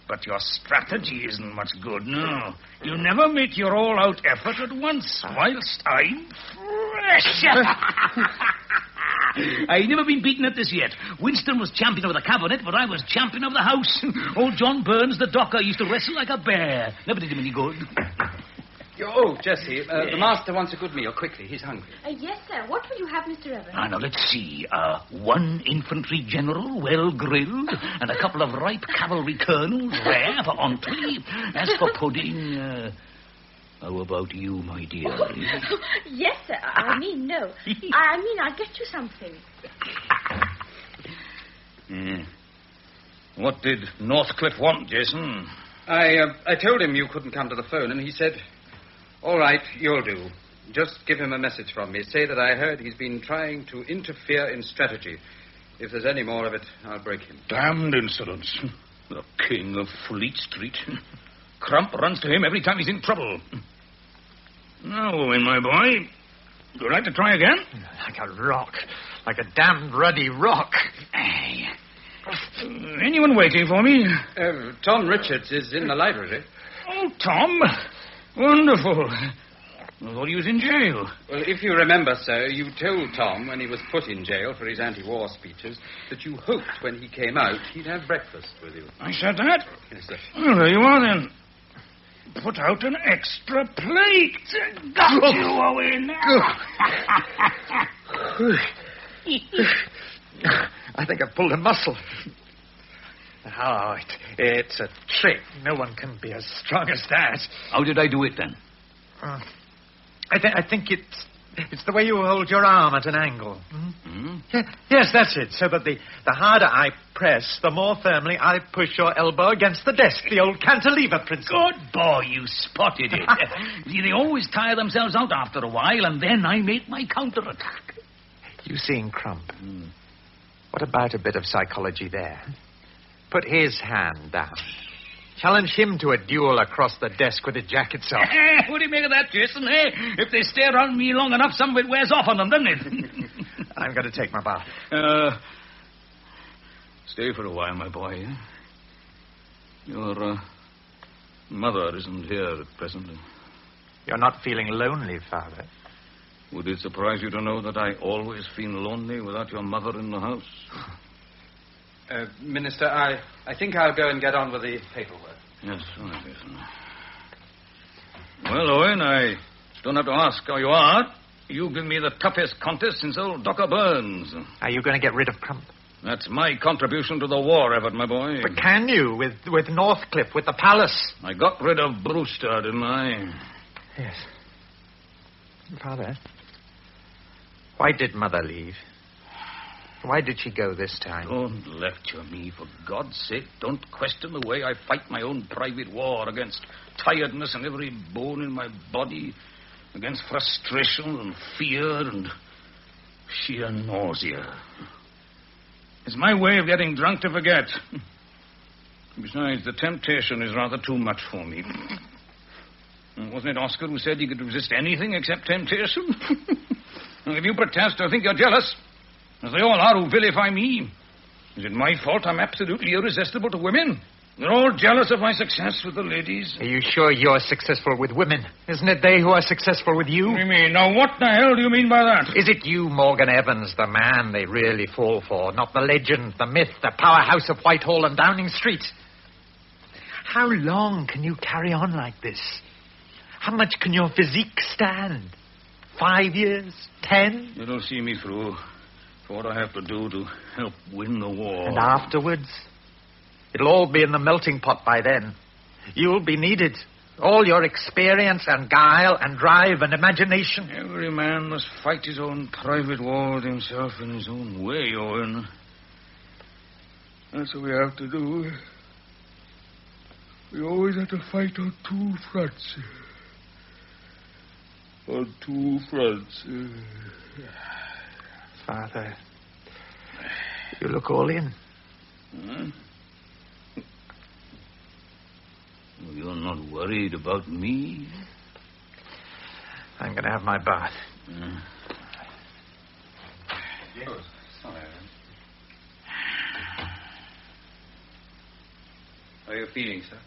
Speaker 3: But your strategy isn't much good, no. You never make your all-out effort at once, whilst I'm fresh. I've never been beaten at this yet. Winston was champion of the cabinet, but I was champion of the house. Old John Burns, the docker, used to wrestle like a bear. Never did him any good.
Speaker 4: Oh, Jesse, the master wants a good meal. Quickly, he's hungry.
Speaker 12: Yes, sir. What will you have, Mr. Evans?
Speaker 3: Now, let's see. 1 infantry general, well grilled, and a couple of ripe cavalry colonels, rare for entree. As for pudding, how about you, my dear?
Speaker 12: Yes, sir. I mean, no. I mean, I'll get you something.
Speaker 3: What did Northcliffe want, Jason?
Speaker 4: I told him you couldn't come to the phone, and he said, all right, you'll do. Just give him a message from me. Say that I heard he's been trying to interfere in strategy. If there's any more of it, I'll break him.
Speaker 3: Damned insolence. The king of Fleet Street. Crump runs to him every time he's in trouble. Now, Owen, my boy, would you like to try again?
Speaker 6: Like a rock. Like a damned ruddy rock.
Speaker 3: Anyone waiting for me?
Speaker 4: Tom Richards is in the library.
Speaker 3: Oh, Tom. Wonderful. I thought he was in jail.
Speaker 4: Well, if you remember, sir, you told Tom when he was put in jail for his anti-war speeches that you hoped when he came out he'd have breakfast with you.
Speaker 3: I said that?
Speaker 4: Yes, sir.
Speaker 3: Well, there you are, then. Put out an extra plate. Got you, Owen.
Speaker 6: I think I pulled a muscle. Oh, it's a trick. No one can be as strong as that.
Speaker 3: How did I do it, then?
Speaker 6: I think it's the way you hold your arm at an angle. Mm-hmm. Yes, that's it. So that the harder I press, the more firmly I push your elbow against the desk. The old cantilever principle.
Speaker 3: Good boy, you spotted it. See, they always tire themselves out after a while, and then I make my counterattack.
Speaker 6: You seen Crump? What about a bit of psychology there? Put his hand down. Challenge him to a duel across the desk with his jackets off.
Speaker 3: What do you make of that, Jason, eh? If they stare on me long enough, some of it wears off on them, doesn't it?
Speaker 6: I'm going to take my bath.
Speaker 3: Stay for a while, my boy. Eh? Your mother isn't here at present.
Speaker 6: You're not feeling lonely, Father?
Speaker 3: Would it surprise you to know that I always feel lonely without your mother in the house?
Speaker 4: Minister, I think I'll go and get on with the paperwork.
Speaker 3: Yes, right, Jason. Well, Owen, I don't have to ask how you are. You give me the toughest contest since old Dr. Burns.
Speaker 6: Are you going to get rid of Crump?
Speaker 3: That's my contribution to the war effort, my boy.
Speaker 6: But can you, with Northcliffe, with the palace?
Speaker 3: I got rid of Brewster, didn't I?
Speaker 6: Yes. Father, why did Mother leave? Why did she go this time?
Speaker 3: Don't lecture me, for God's sake. Don't question the way I fight my own private war against tiredness in every bone in my body, against frustration and fear and sheer nausea. It's my way of getting drunk to forget. Besides, the temptation is rather too much for me. Wasn't it Oscar who said he could resist anything except temptation? If you protest, I think you're jealous. As they all are who vilify me. Is it my fault I'm absolutely irresistible to women? They're all jealous of my success with the ladies.
Speaker 6: Are you sure you're successful with women? Isn't it they who are successful with you?
Speaker 3: What do you mean? Now, what the hell do you mean by that?
Speaker 6: Is it you, Morgan Evans, the man they really fall for, not the legend, the myth, the powerhouse of Whitehall and Downing Street? How long can you carry on like this? How much can your physique stand? 5 years? 10?
Speaker 3: It'll see me through for what I have to do to help win the war.
Speaker 6: And afterwards? It'll all be in the melting pot by then. You'll be needed. All your experience and guile and drive and imagination.
Speaker 3: Every man must fight his own private war with himself in his own way, Owen. That's what we have to do. We always have to fight on two fronts. On two fronts.
Speaker 6: Father, you look all in.
Speaker 3: Huh? You're not worried about me?
Speaker 6: I'm going to have my bath.
Speaker 4: Sorry. How are you feeling, sir?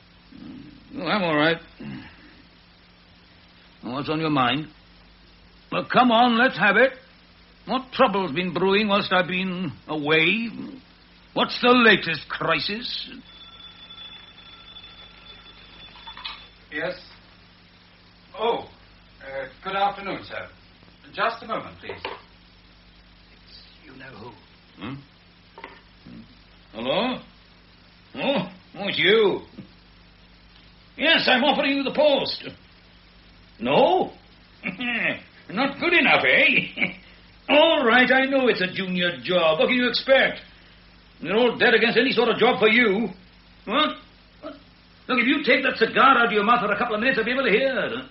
Speaker 3: Oh, I'm all right. What's on your mind? Well, come on, let's have it. What trouble's been brewing whilst I've been away? What's the latest crisis?
Speaker 4: Yes? Oh, good afternoon, sir. Just a moment, please.
Speaker 3: You know who? Hello? Oh, it's you. Yes, I'm offering you the post. No? Not good enough, eh? All right, I know it's a junior job. What can you expect? They're all dead against any sort of job for you. What? Look, if you take that cigar out of your mouth for a couple of minutes, I'll be able to hear.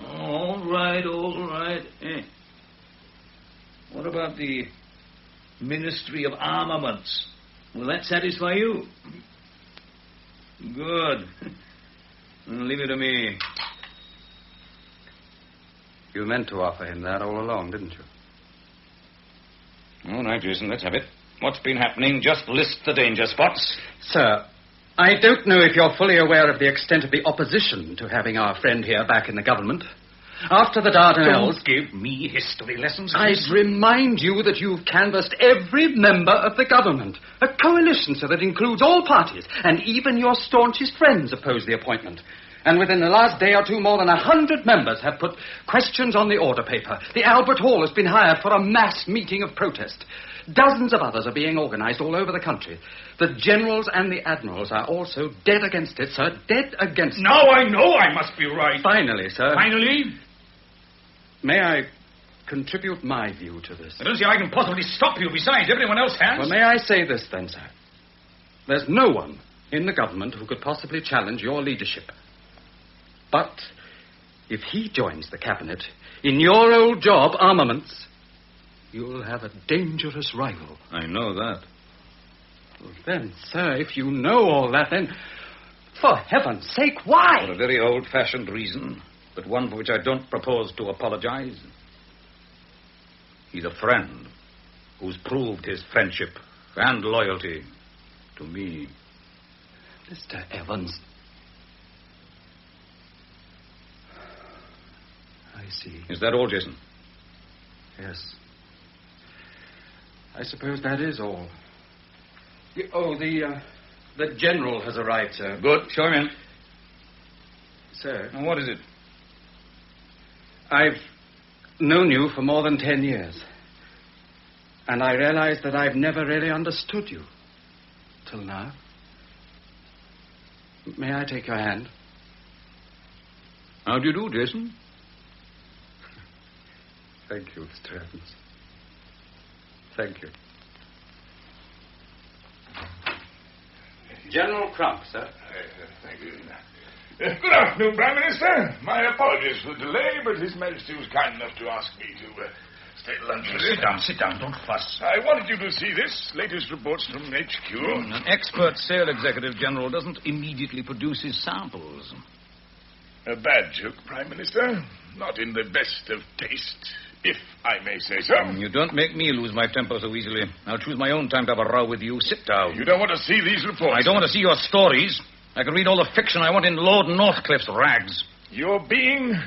Speaker 3: All right. What about the Ministry of Armaments? Will that satisfy you? Good. Leave it to me.
Speaker 4: You meant to offer him that all along, didn't you?
Speaker 3: All right, Jason, let's have it. What's been happening? Just list the danger spots.
Speaker 4: Sir, I don't know if you're fully aware of the extent of the opposition to having our friend here back in the government. After the Dardanelles...
Speaker 3: Don't give me history lessons.
Speaker 4: I'd remind you that you've canvassed every member of the government. A coalition, sir, that includes all parties, and even your staunchest friends oppose the appointment. And within the last day or two, more than 100 members have put questions on the order paper. The Albert Hall has been hired for a mass meeting of protest. Dozens of others are being organized all over the country. The generals and the admirals are also dead against it, sir. Dead against it.
Speaker 3: Now I know I must be right.
Speaker 4: Finally, sir.
Speaker 3: Finally?
Speaker 4: May I contribute my view to this?
Speaker 3: I don't see how I can possibly stop you. Besides, everyone else has.
Speaker 4: Well, may I say this then, sir? There's no one in the government who could possibly challenge your leadership. But if he joins the cabinet in your old job, armaments, you'll have a dangerous rival.
Speaker 3: I know that.
Speaker 4: Well, then, sir, if you know all that, then, for heaven's sake, why?
Speaker 3: For a very old-fashioned reason, but one for which I don't propose to apologize. He's a friend who's proved his friendship and loyalty to me.
Speaker 4: Mr. Evans. I see.
Speaker 3: Is that all, Jason?
Speaker 4: Yes. I suppose that is all. The general has arrived, sir.
Speaker 3: Good. Show him in.
Speaker 4: Sir.
Speaker 3: Now, what is it?
Speaker 4: I've known you for more than 10 years. And I realize that I've never really understood you. Till now. May I take your hand?
Speaker 3: How do you do, Jason?
Speaker 4: Thank you, Mr. Evans. Thank you. General Crump, sir.
Speaker 10: Thank you. Good afternoon, Prime Minister. My apologies for the delay, but His Majesty was kind enough to ask me to stay at lunch.
Speaker 3: Sit down. Don't fuss.
Speaker 10: I wanted you to see this. Latest reports from HQ.
Speaker 3: An expert sale executive, General, doesn't immediately produce his samples.
Speaker 10: A bad joke, Prime Minister. Not in the best of taste, if I may say so.
Speaker 3: You don't make me lose my temper so easily. I'll choose my own time to have a row with you. Sit down.
Speaker 10: You don't want to see these reports?
Speaker 3: I don't want to see your stories. I can read all the fiction I want in Lord Northcliffe's rags.
Speaker 10: You're being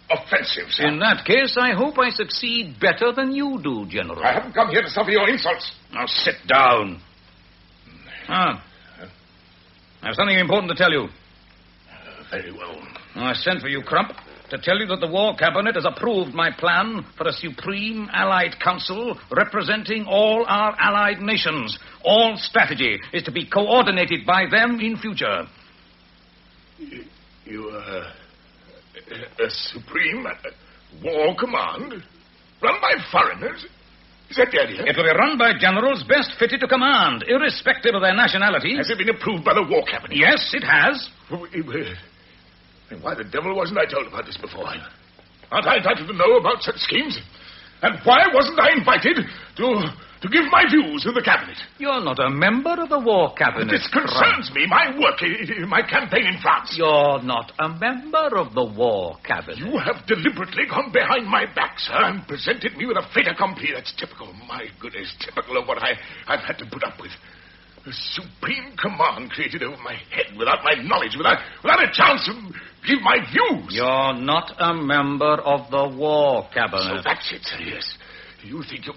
Speaker 10: offensive, sir.
Speaker 3: In that case, I hope I succeed better than you do, General.
Speaker 10: I haven't come here to suffer your insults.
Speaker 3: Now sit down. I have something important to tell you.
Speaker 10: Very well.
Speaker 3: I sent for you, Crump, to tell you that the War Cabinet has approved my plan for a Supreme Allied Council representing all our allied nations. All strategy is to be coordinated by them in future.
Speaker 10: You, a Supreme War Command? Run by foreigners? Is that the idea?
Speaker 3: It will be run by generals best fitted to command, irrespective of their nationalities.
Speaker 10: Has it been approved by the War Cabinet?
Speaker 3: Yes, it has.
Speaker 10: Then why the devil wasn't I told about this before? Aren't I entitled to know about such schemes? And why wasn't I invited to give my views to the Cabinet?
Speaker 3: You're not a member of the War Cabinet.
Speaker 10: This concerns me, my work, my campaign in France.
Speaker 3: You're not a member of the War Cabinet.
Speaker 10: You have deliberately gone behind my back, sir, and presented me with a fait accompli. That's typical, my goodness, typical of what I've had to put up with. A supreme command created over my head without my knowledge, without a chance to give my views.
Speaker 3: You're not a member of the War Cabinet.
Speaker 10: So that's it, sir, yes. You think you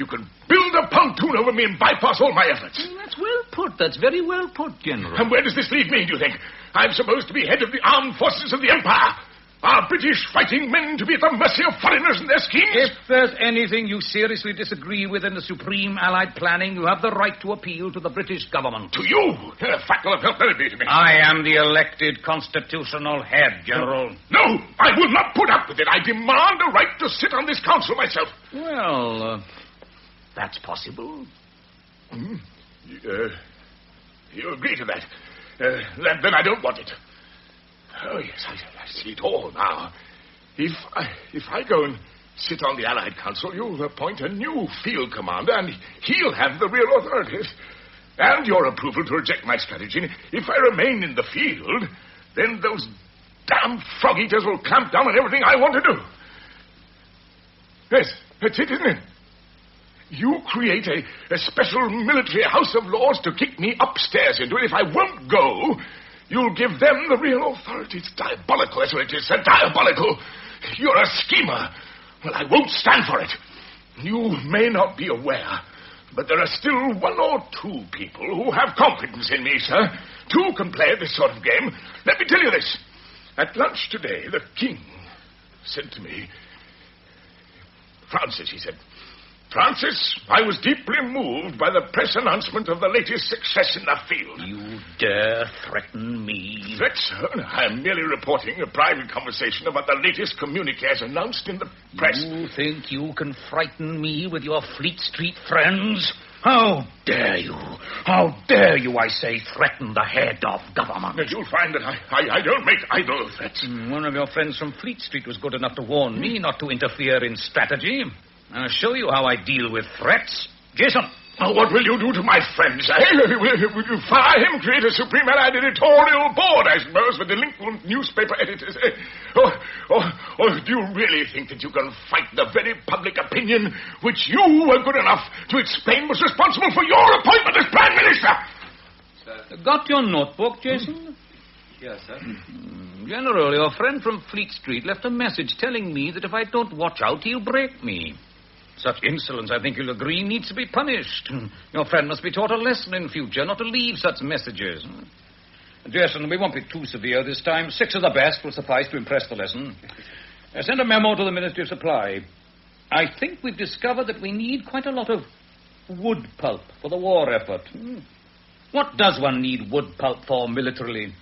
Speaker 10: can build a pontoon over me and bypass all my efforts?
Speaker 3: That's well put. That's very well put, General.
Speaker 10: And where does this leave me, do you think? I'm supposed to be head of the armed forces of the Empire. Are British fighting men to be at the mercy of foreigners and their schemes?
Speaker 3: If there's anything you seriously disagree with in the Supreme Allied planning, you have the right to appeal to the British government.
Speaker 10: To you? That will have helped very to me.
Speaker 3: I am the elected constitutional head, General.
Speaker 10: No, I will not put up with it. I demand a right to sit on this council myself.
Speaker 3: Well, that's possible.
Speaker 10: You agree to that? Then I don't want it. Oh, yes, I see it all now. If I go and sit on the Allied Council, you'll appoint a new field commander, and he'll have the real authority. And your approval to reject my strategy. If I remain in the field, then those damn frog eaters will clamp down on everything I want to do. Yes, that's it, isn't it? You create a special military house of lords to kick me upstairs into it. If I won't go, you'll give them the real authority. It's diabolical, that's what it is, sir. Diabolical. You're a schemer. Well, I won't stand for it. You may not be aware, but there are still one or two people who have confidence in me, sir. Two can play at this sort of game. Let me tell you this. At lunch today, the King said to me, Francis, he said, Francis, I was deeply moved by the press announcement of the latest success in the field.
Speaker 3: You dare threaten me?
Speaker 10: Threat, sir? I am merely reporting a private conversation about the latest communiques announced in the press.
Speaker 3: You think you can frighten me with your Fleet Street friends? How dare you? How dare you, I say, threaten the head of government?
Speaker 10: You'll find that I don't make idle threats.
Speaker 3: One of your friends from Fleet Street was good enough to warn me not to interfere in strategy. I'll show you how I deal with threats. Jason.
Speaker 10: Oh, what will you do to my friends, eh? Will you fire him, create a Supreme Allied editorial board, I suppose, for delinquent newspaper editors? Or do you really think that you can fight the very public opinion which you were good enough to explain was responsible for your appointment as Prime Minister?
Speaker 3: Sir. Got your notebook, Jason?
Speaker 4: Yes, sir.
Speaker 3: General, your friend from Fleet Street left a message telling me that if I don't watch out, he'll break me. Such insolence, I think you'll agree, needs to be punished. Your friend must be taught a lesson in future, not to leave such messages. Jason, we won't be too severe this time. 6 of the best will suffice to impress the lesson. Send a memo to the Ministry of Supply. I think we've discovered that we need quite a lot of wood pulp for the war effort. What does one need wood pulp for militarily?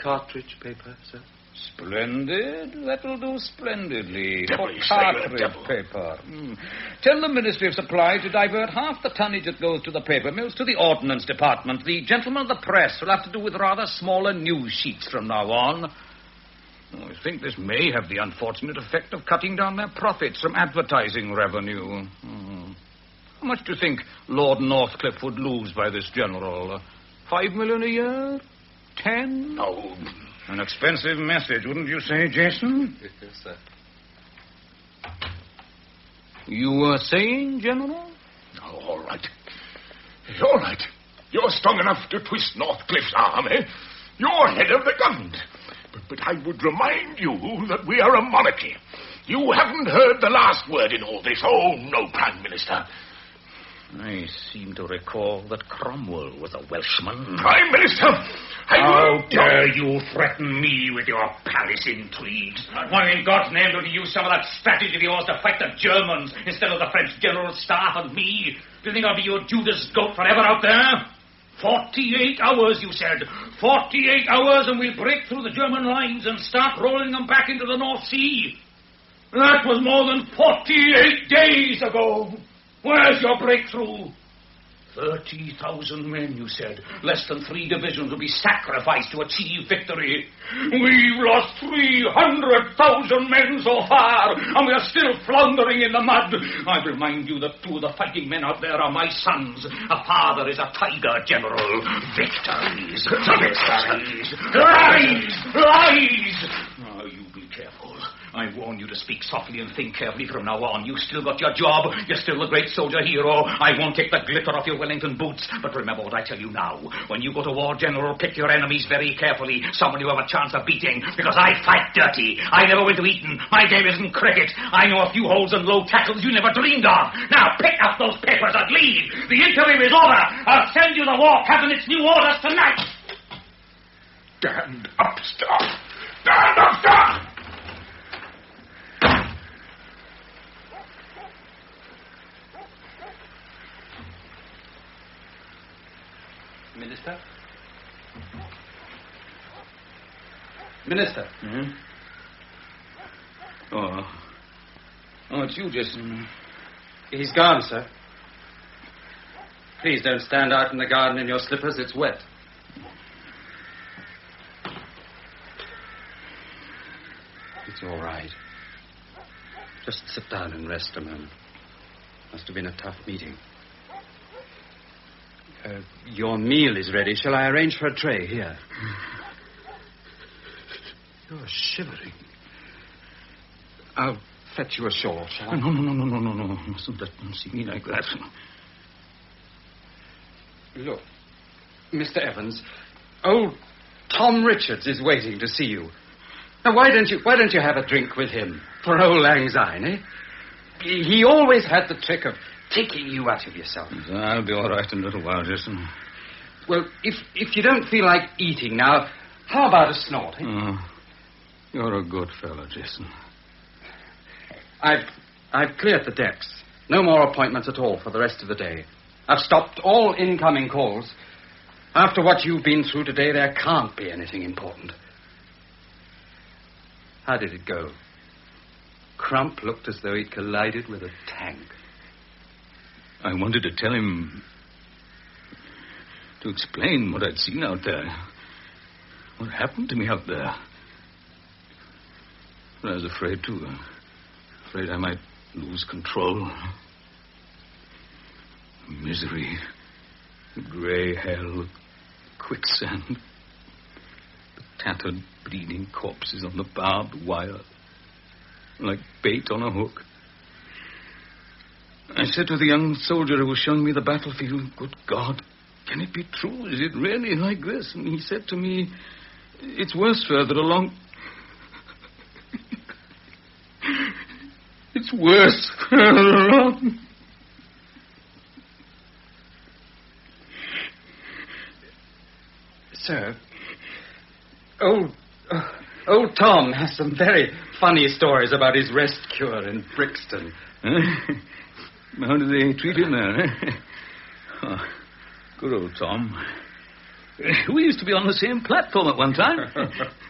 Speaker 4: Cartridge paper, sir.
Speaker 3: Splendid. That'll do splendidly.
Speaker 10: Devil,
Speaker 3: For cartridge paper. Tell the Ministry of Supply to divert half the tonnage that goes to the paper mills to the Ordnance Department. The gentlemen of the press will have to do with rather smaller news sheets from now on. I think this may have the unfortunate effect of cutting down their profits from advertising revenue. How much do you think Lord Northcliffe would lose by this, General? 5 million a year? 10?
Speaker 10: No.
Speaker 3: An expensive message, wouldn't you say, Jason?
Speaker 4: Yes, sir.
Speaker 3: You were saying, General?
Speaker 10: Oh, all right. All right. You're strong enough to twist Northcliffe's arm, eh? You're head of the government. But I would remind you that we are a monarchy. You haven't heard the last word in all this. Oh, no, Prime Minister.
Speaker 3: I seem to recall that Cromwell was a Welshman.
Speaker 10: Prime Minister,
Speaker 3: How dare you threaten me with your palace intrigues? Why in God's name don't you use some of that strategy of yours to fight the Germans instead of the French General Staff and me? Do you think I'll be your Judas goat forever out there? 48 hours, you said. 48 hours and we'll break through the German lines and start rolling them back into the North Sea. That was more than 48 days ago. Where's your breakthrough? 30,000 men, you said. Less than 3 divisions will be sacrificed to achieve victory. We've lost 300,000 men so far, and we are still floundering in the mud. I remind you that 2 of the fighting men out there are my sons. A father is a tiger general. Victories. Victories. Lies! Lies! Oh, you be careful. I warn you to speak softly and think carefully from now on. You still got your job. You're still a great soldier hero. I won't take the glitter off your Wellington boots. But remember what I tell you now. When you go to war, General, pick your enemies very carefully. Someone you have a chance of beating. Because I fight dirty. I never went to Eton. My game isn't cricket. I know a few holes and low tackles you never dreamed of. Now pick up those papers and leave. The interim is over. I'll send you the war cabinet's new orders tonight.
Speaker 10: Damned upstart! Damned upstart!
Speaker 4: Minister? Minister?
Speaker 3: Hmm? Oh, it's you, Jason.
Speaker 4: He's gone, sir. Please don't stand out in the garden in your slippers. It's wet. It's all right. Just sit down and rest a moment. Must have been a tough meeting. Your meal is ready. Shall I arrange for a tray here? You're shivering. I'll fetch you a shawl, shall I?
Speaker 3: No. You mustn't let them see me like that.
Speaker 4: Look, Mr. Evans, old Tom Richards is waiting to see you. Now, why don't you have a drink with him for old lang syne, eh? He always had the trick of taking you out of yourself.
Speaker 3: I'll be all right in a little while, Jason.
Speaker 4: Well, if you don't feel like eating now, how about a snort, eh?
Speaker 3: Oh, you're a good fellow, Jason.
Speaker 4: I've cleared the decks. No more appointments at all for the rest of the day. I've stopped all incoming calls. After what you've been through today, there can't be anything important. How did it go? Crump looked as though he'd collided with a tank.
Speaker 3: I wanted to tell him, to explain what I'd seen out there. What happened to me out there. But I was afraid, too. Afraid I might lose control. Misery. Grey hell. Quicksand. The tattered, bleeding corpses on the barbed wire. Like bait on a hook. I said to the young soldier who was showing me the battlefield, "Good God, can it be true? Is it really like this?" And he said to me, "It's worse further along." It's worse further along.
Speaker 4: Sir, old Tom has some very funny stories about his rest cure in Brixton.
Speaker 3: How do they treat him there? Oh, good old Tom. We used to be on the same platform at one time.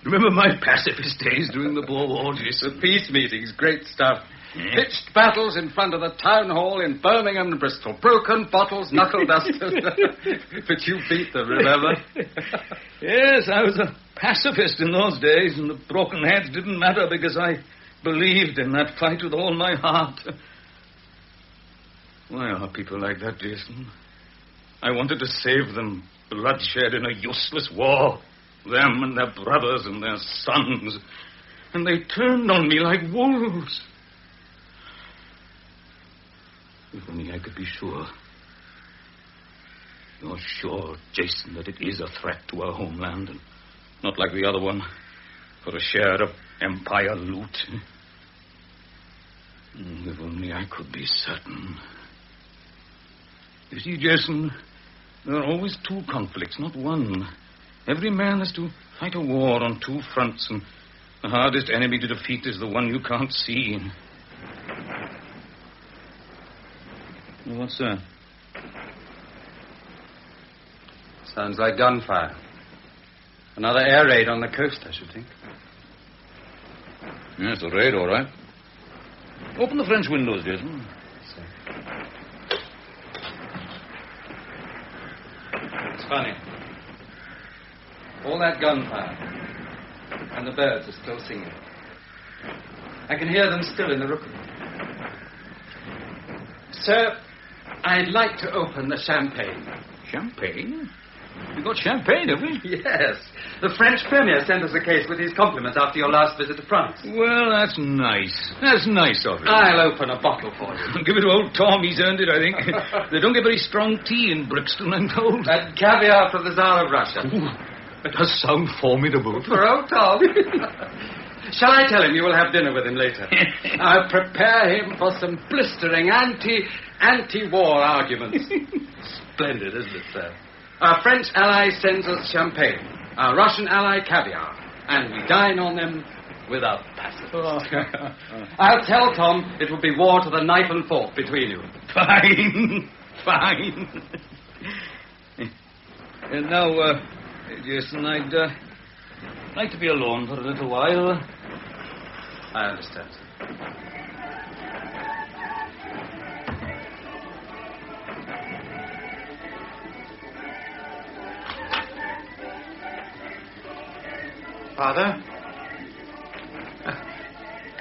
Speaker 3: Remember my pacifist days during the Boer War?
Speaker 4: The peace meetings, great stuff. Yeah. Pitched battles in front of the town hall in Birmingham and Bristol. Broken bottles, knuckle dusters. But you beat them, remember?
Speaker 3: Yes, I was a pacifist in those days, and the broken heads didn't matter because I believed in that fight with all my heart. Why are people like that, Jason? I wanted to save them. Bloodshed in a useless war. Them and their brothers and their sons. And they turned on me like wolves. If only I could be sure. You're sure, Jason, that it is a threat to our homeland, and not like the other one, for a share of empire loot. If only I could be certain. You see, Jason, there are always two conflicts, not one. Every man has to fight a war on two fronts, and the hardest enemy to defeat is the one you can't see. What's that?
Speaker 4: Sounds like gunfire. Another air raid on the coast, I should think.
Speaker 3: Yes, a raid, all right. Open the French windows, Jason.
Speaker 4: It's funny. All that gunfire, and the birds are still singing. I can hear them still in the rookery. Sir, I'd like to open the champagne.
Speaker 3: Champagne? You got champagne, have we?
Speaker 4: Yes. The French Premier sent us a case with his compliments after your last visit to France.
Speaker 3: Well, that's nice. That's nice of you.
Speaker 4: I'll open a bottle for you.
Speaker 3: Give it to old Tom. He's earned it, I think. They don't get very strong tea in Brixton, I'm told.
Speaker 4: And caviar from the Tsar of Russia.
Speaker 3: Ooh, that does sound formidable.
Speaker 4: For old Tom. Shall I tell him you will have dinner with him later? I'll prepare him for some blistering anti-war arguments. Splendid, isn't it, sir? Our French ally sends us champagne. Our Russian ally caviar. And we dine on them without pacifists. I'll tell Tom it will be war to the knife and fork between you.
Speaker 3: Fine. Fine. And now, Jason, I'd like to be alone for a little while.
Speaker 4: I understand, sir.
Speaker 6: Father?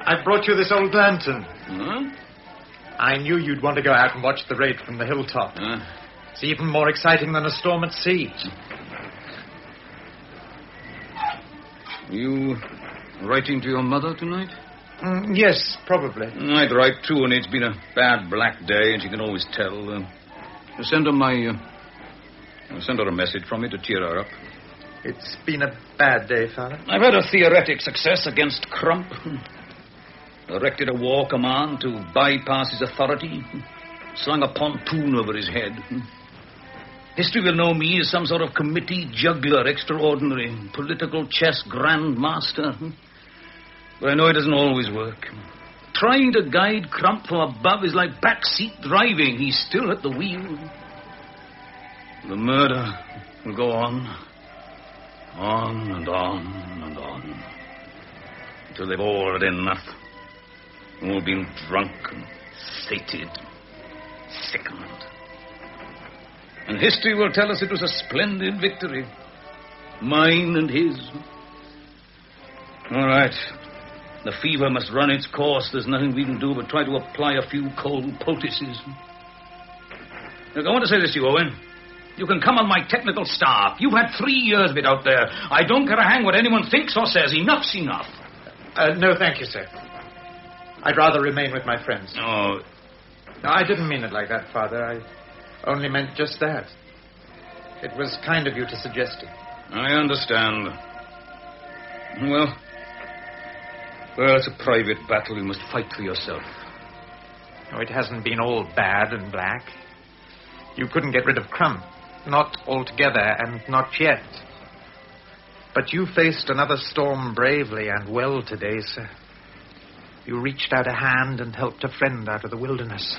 Speaker 6: I brought you this old lantern.
Speaker 3: Huh?
Speaker 6: I knew you'd want to go out and watch the raid from the hilltop. It's even more exciting than a storm at sea.
Speaker 3: You writing to your mother tonight?
Speaker 6: Yes, probably.
Speaker 3: I'd write, too, and it's been a bad black day, and she can always tell. Send her a message from me to cheer her up.
Speaker 6: It's been a bad day, Father.
Speaker 3: I've had a theoretic success against Crump. Erected a war command to bypass his authority. Slung a pontoon over his head. History will know me as some sort of committee juggler extraordinary, political chess grandmaster. But I know it doesn't always work. Trying to guide Crump from above is like backseat driving. He's still at the wheel. The murder will go on. On and on and on. Until they've all had enough. All been drunk and sated. Sickened. And history will tell us it was a splendid victory. Mine and his. All right. The fever must run its course. There's nothing we can do but try to apply a few cold poultices. Look, I want to say this to you, Owen. You can come on my technical staff. You've had 3 years of it out there. I don't care a hang what anyone thinks or says. Enough's enough.
Speaker 6: No, thank you, sir. I'd rather remain with my friends.
Speaker 3: Oh.
Speaker 6: No, I didn't mean it like that, Father. I only meant just that. It was kind of you to suggest it.
Speaker 3: I understand. Well, it's a private battle. You must fight for yourself.
Speaker 6: No, it hasn't been all bad and black. You couldn't get rid of Crump. Not altogether, and not yet. But you faced another storm bravely and well today, sir. You reached out a hand and helped a friend out of the wilderness.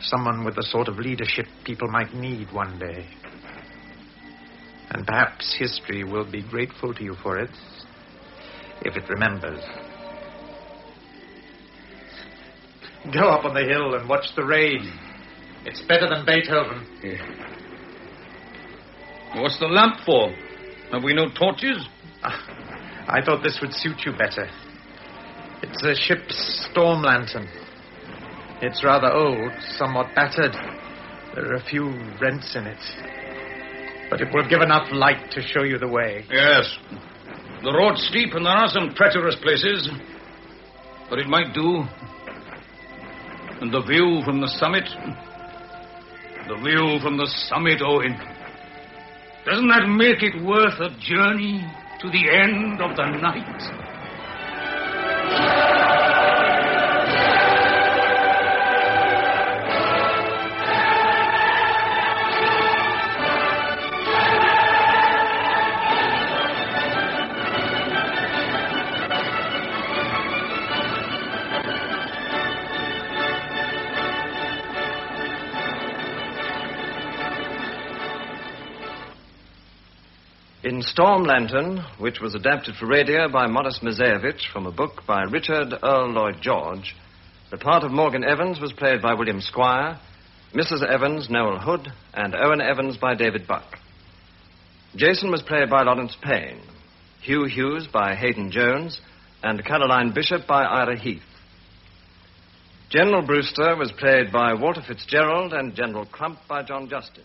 Speaker 6: Someone with the sort of leadership people might need one day. And perhaps history will be grateful to you for it, if it remembers. Go up on the hill and watch the raid. It's better than Beethoven.
Speaker 3: Yeah. What's the lamp for? Have we no torches?
Speaker 6: I thought this would suit you better. It's a ship's storm lantern. It's rather old, somewhat battered. There are a few rents in it. But it will give enough light to show you the way.
Speaker 3: Yes. The road's steep and there are some treacherous places. But it might do. And the view from the summit... The view from the summit, Owen. Doesn't that make it worth a journey to the end of the night?
Speaker 1: In Storm Lantern, which was adapted for radio by Modest Mizeyevich from a book by Richard Earl Lloyd George, the part of Morgan Evans was played by William Squire, Mrs. Evans, Noel Hood, and Owen Evans by David Buck. Jason was played by Lawrence Payne, Hugh Hughes by Hayden Jones, and Caroline Bishop by Ira Heath. General Brewster was played by Walter Fitzgerald and General Crump by John Justin.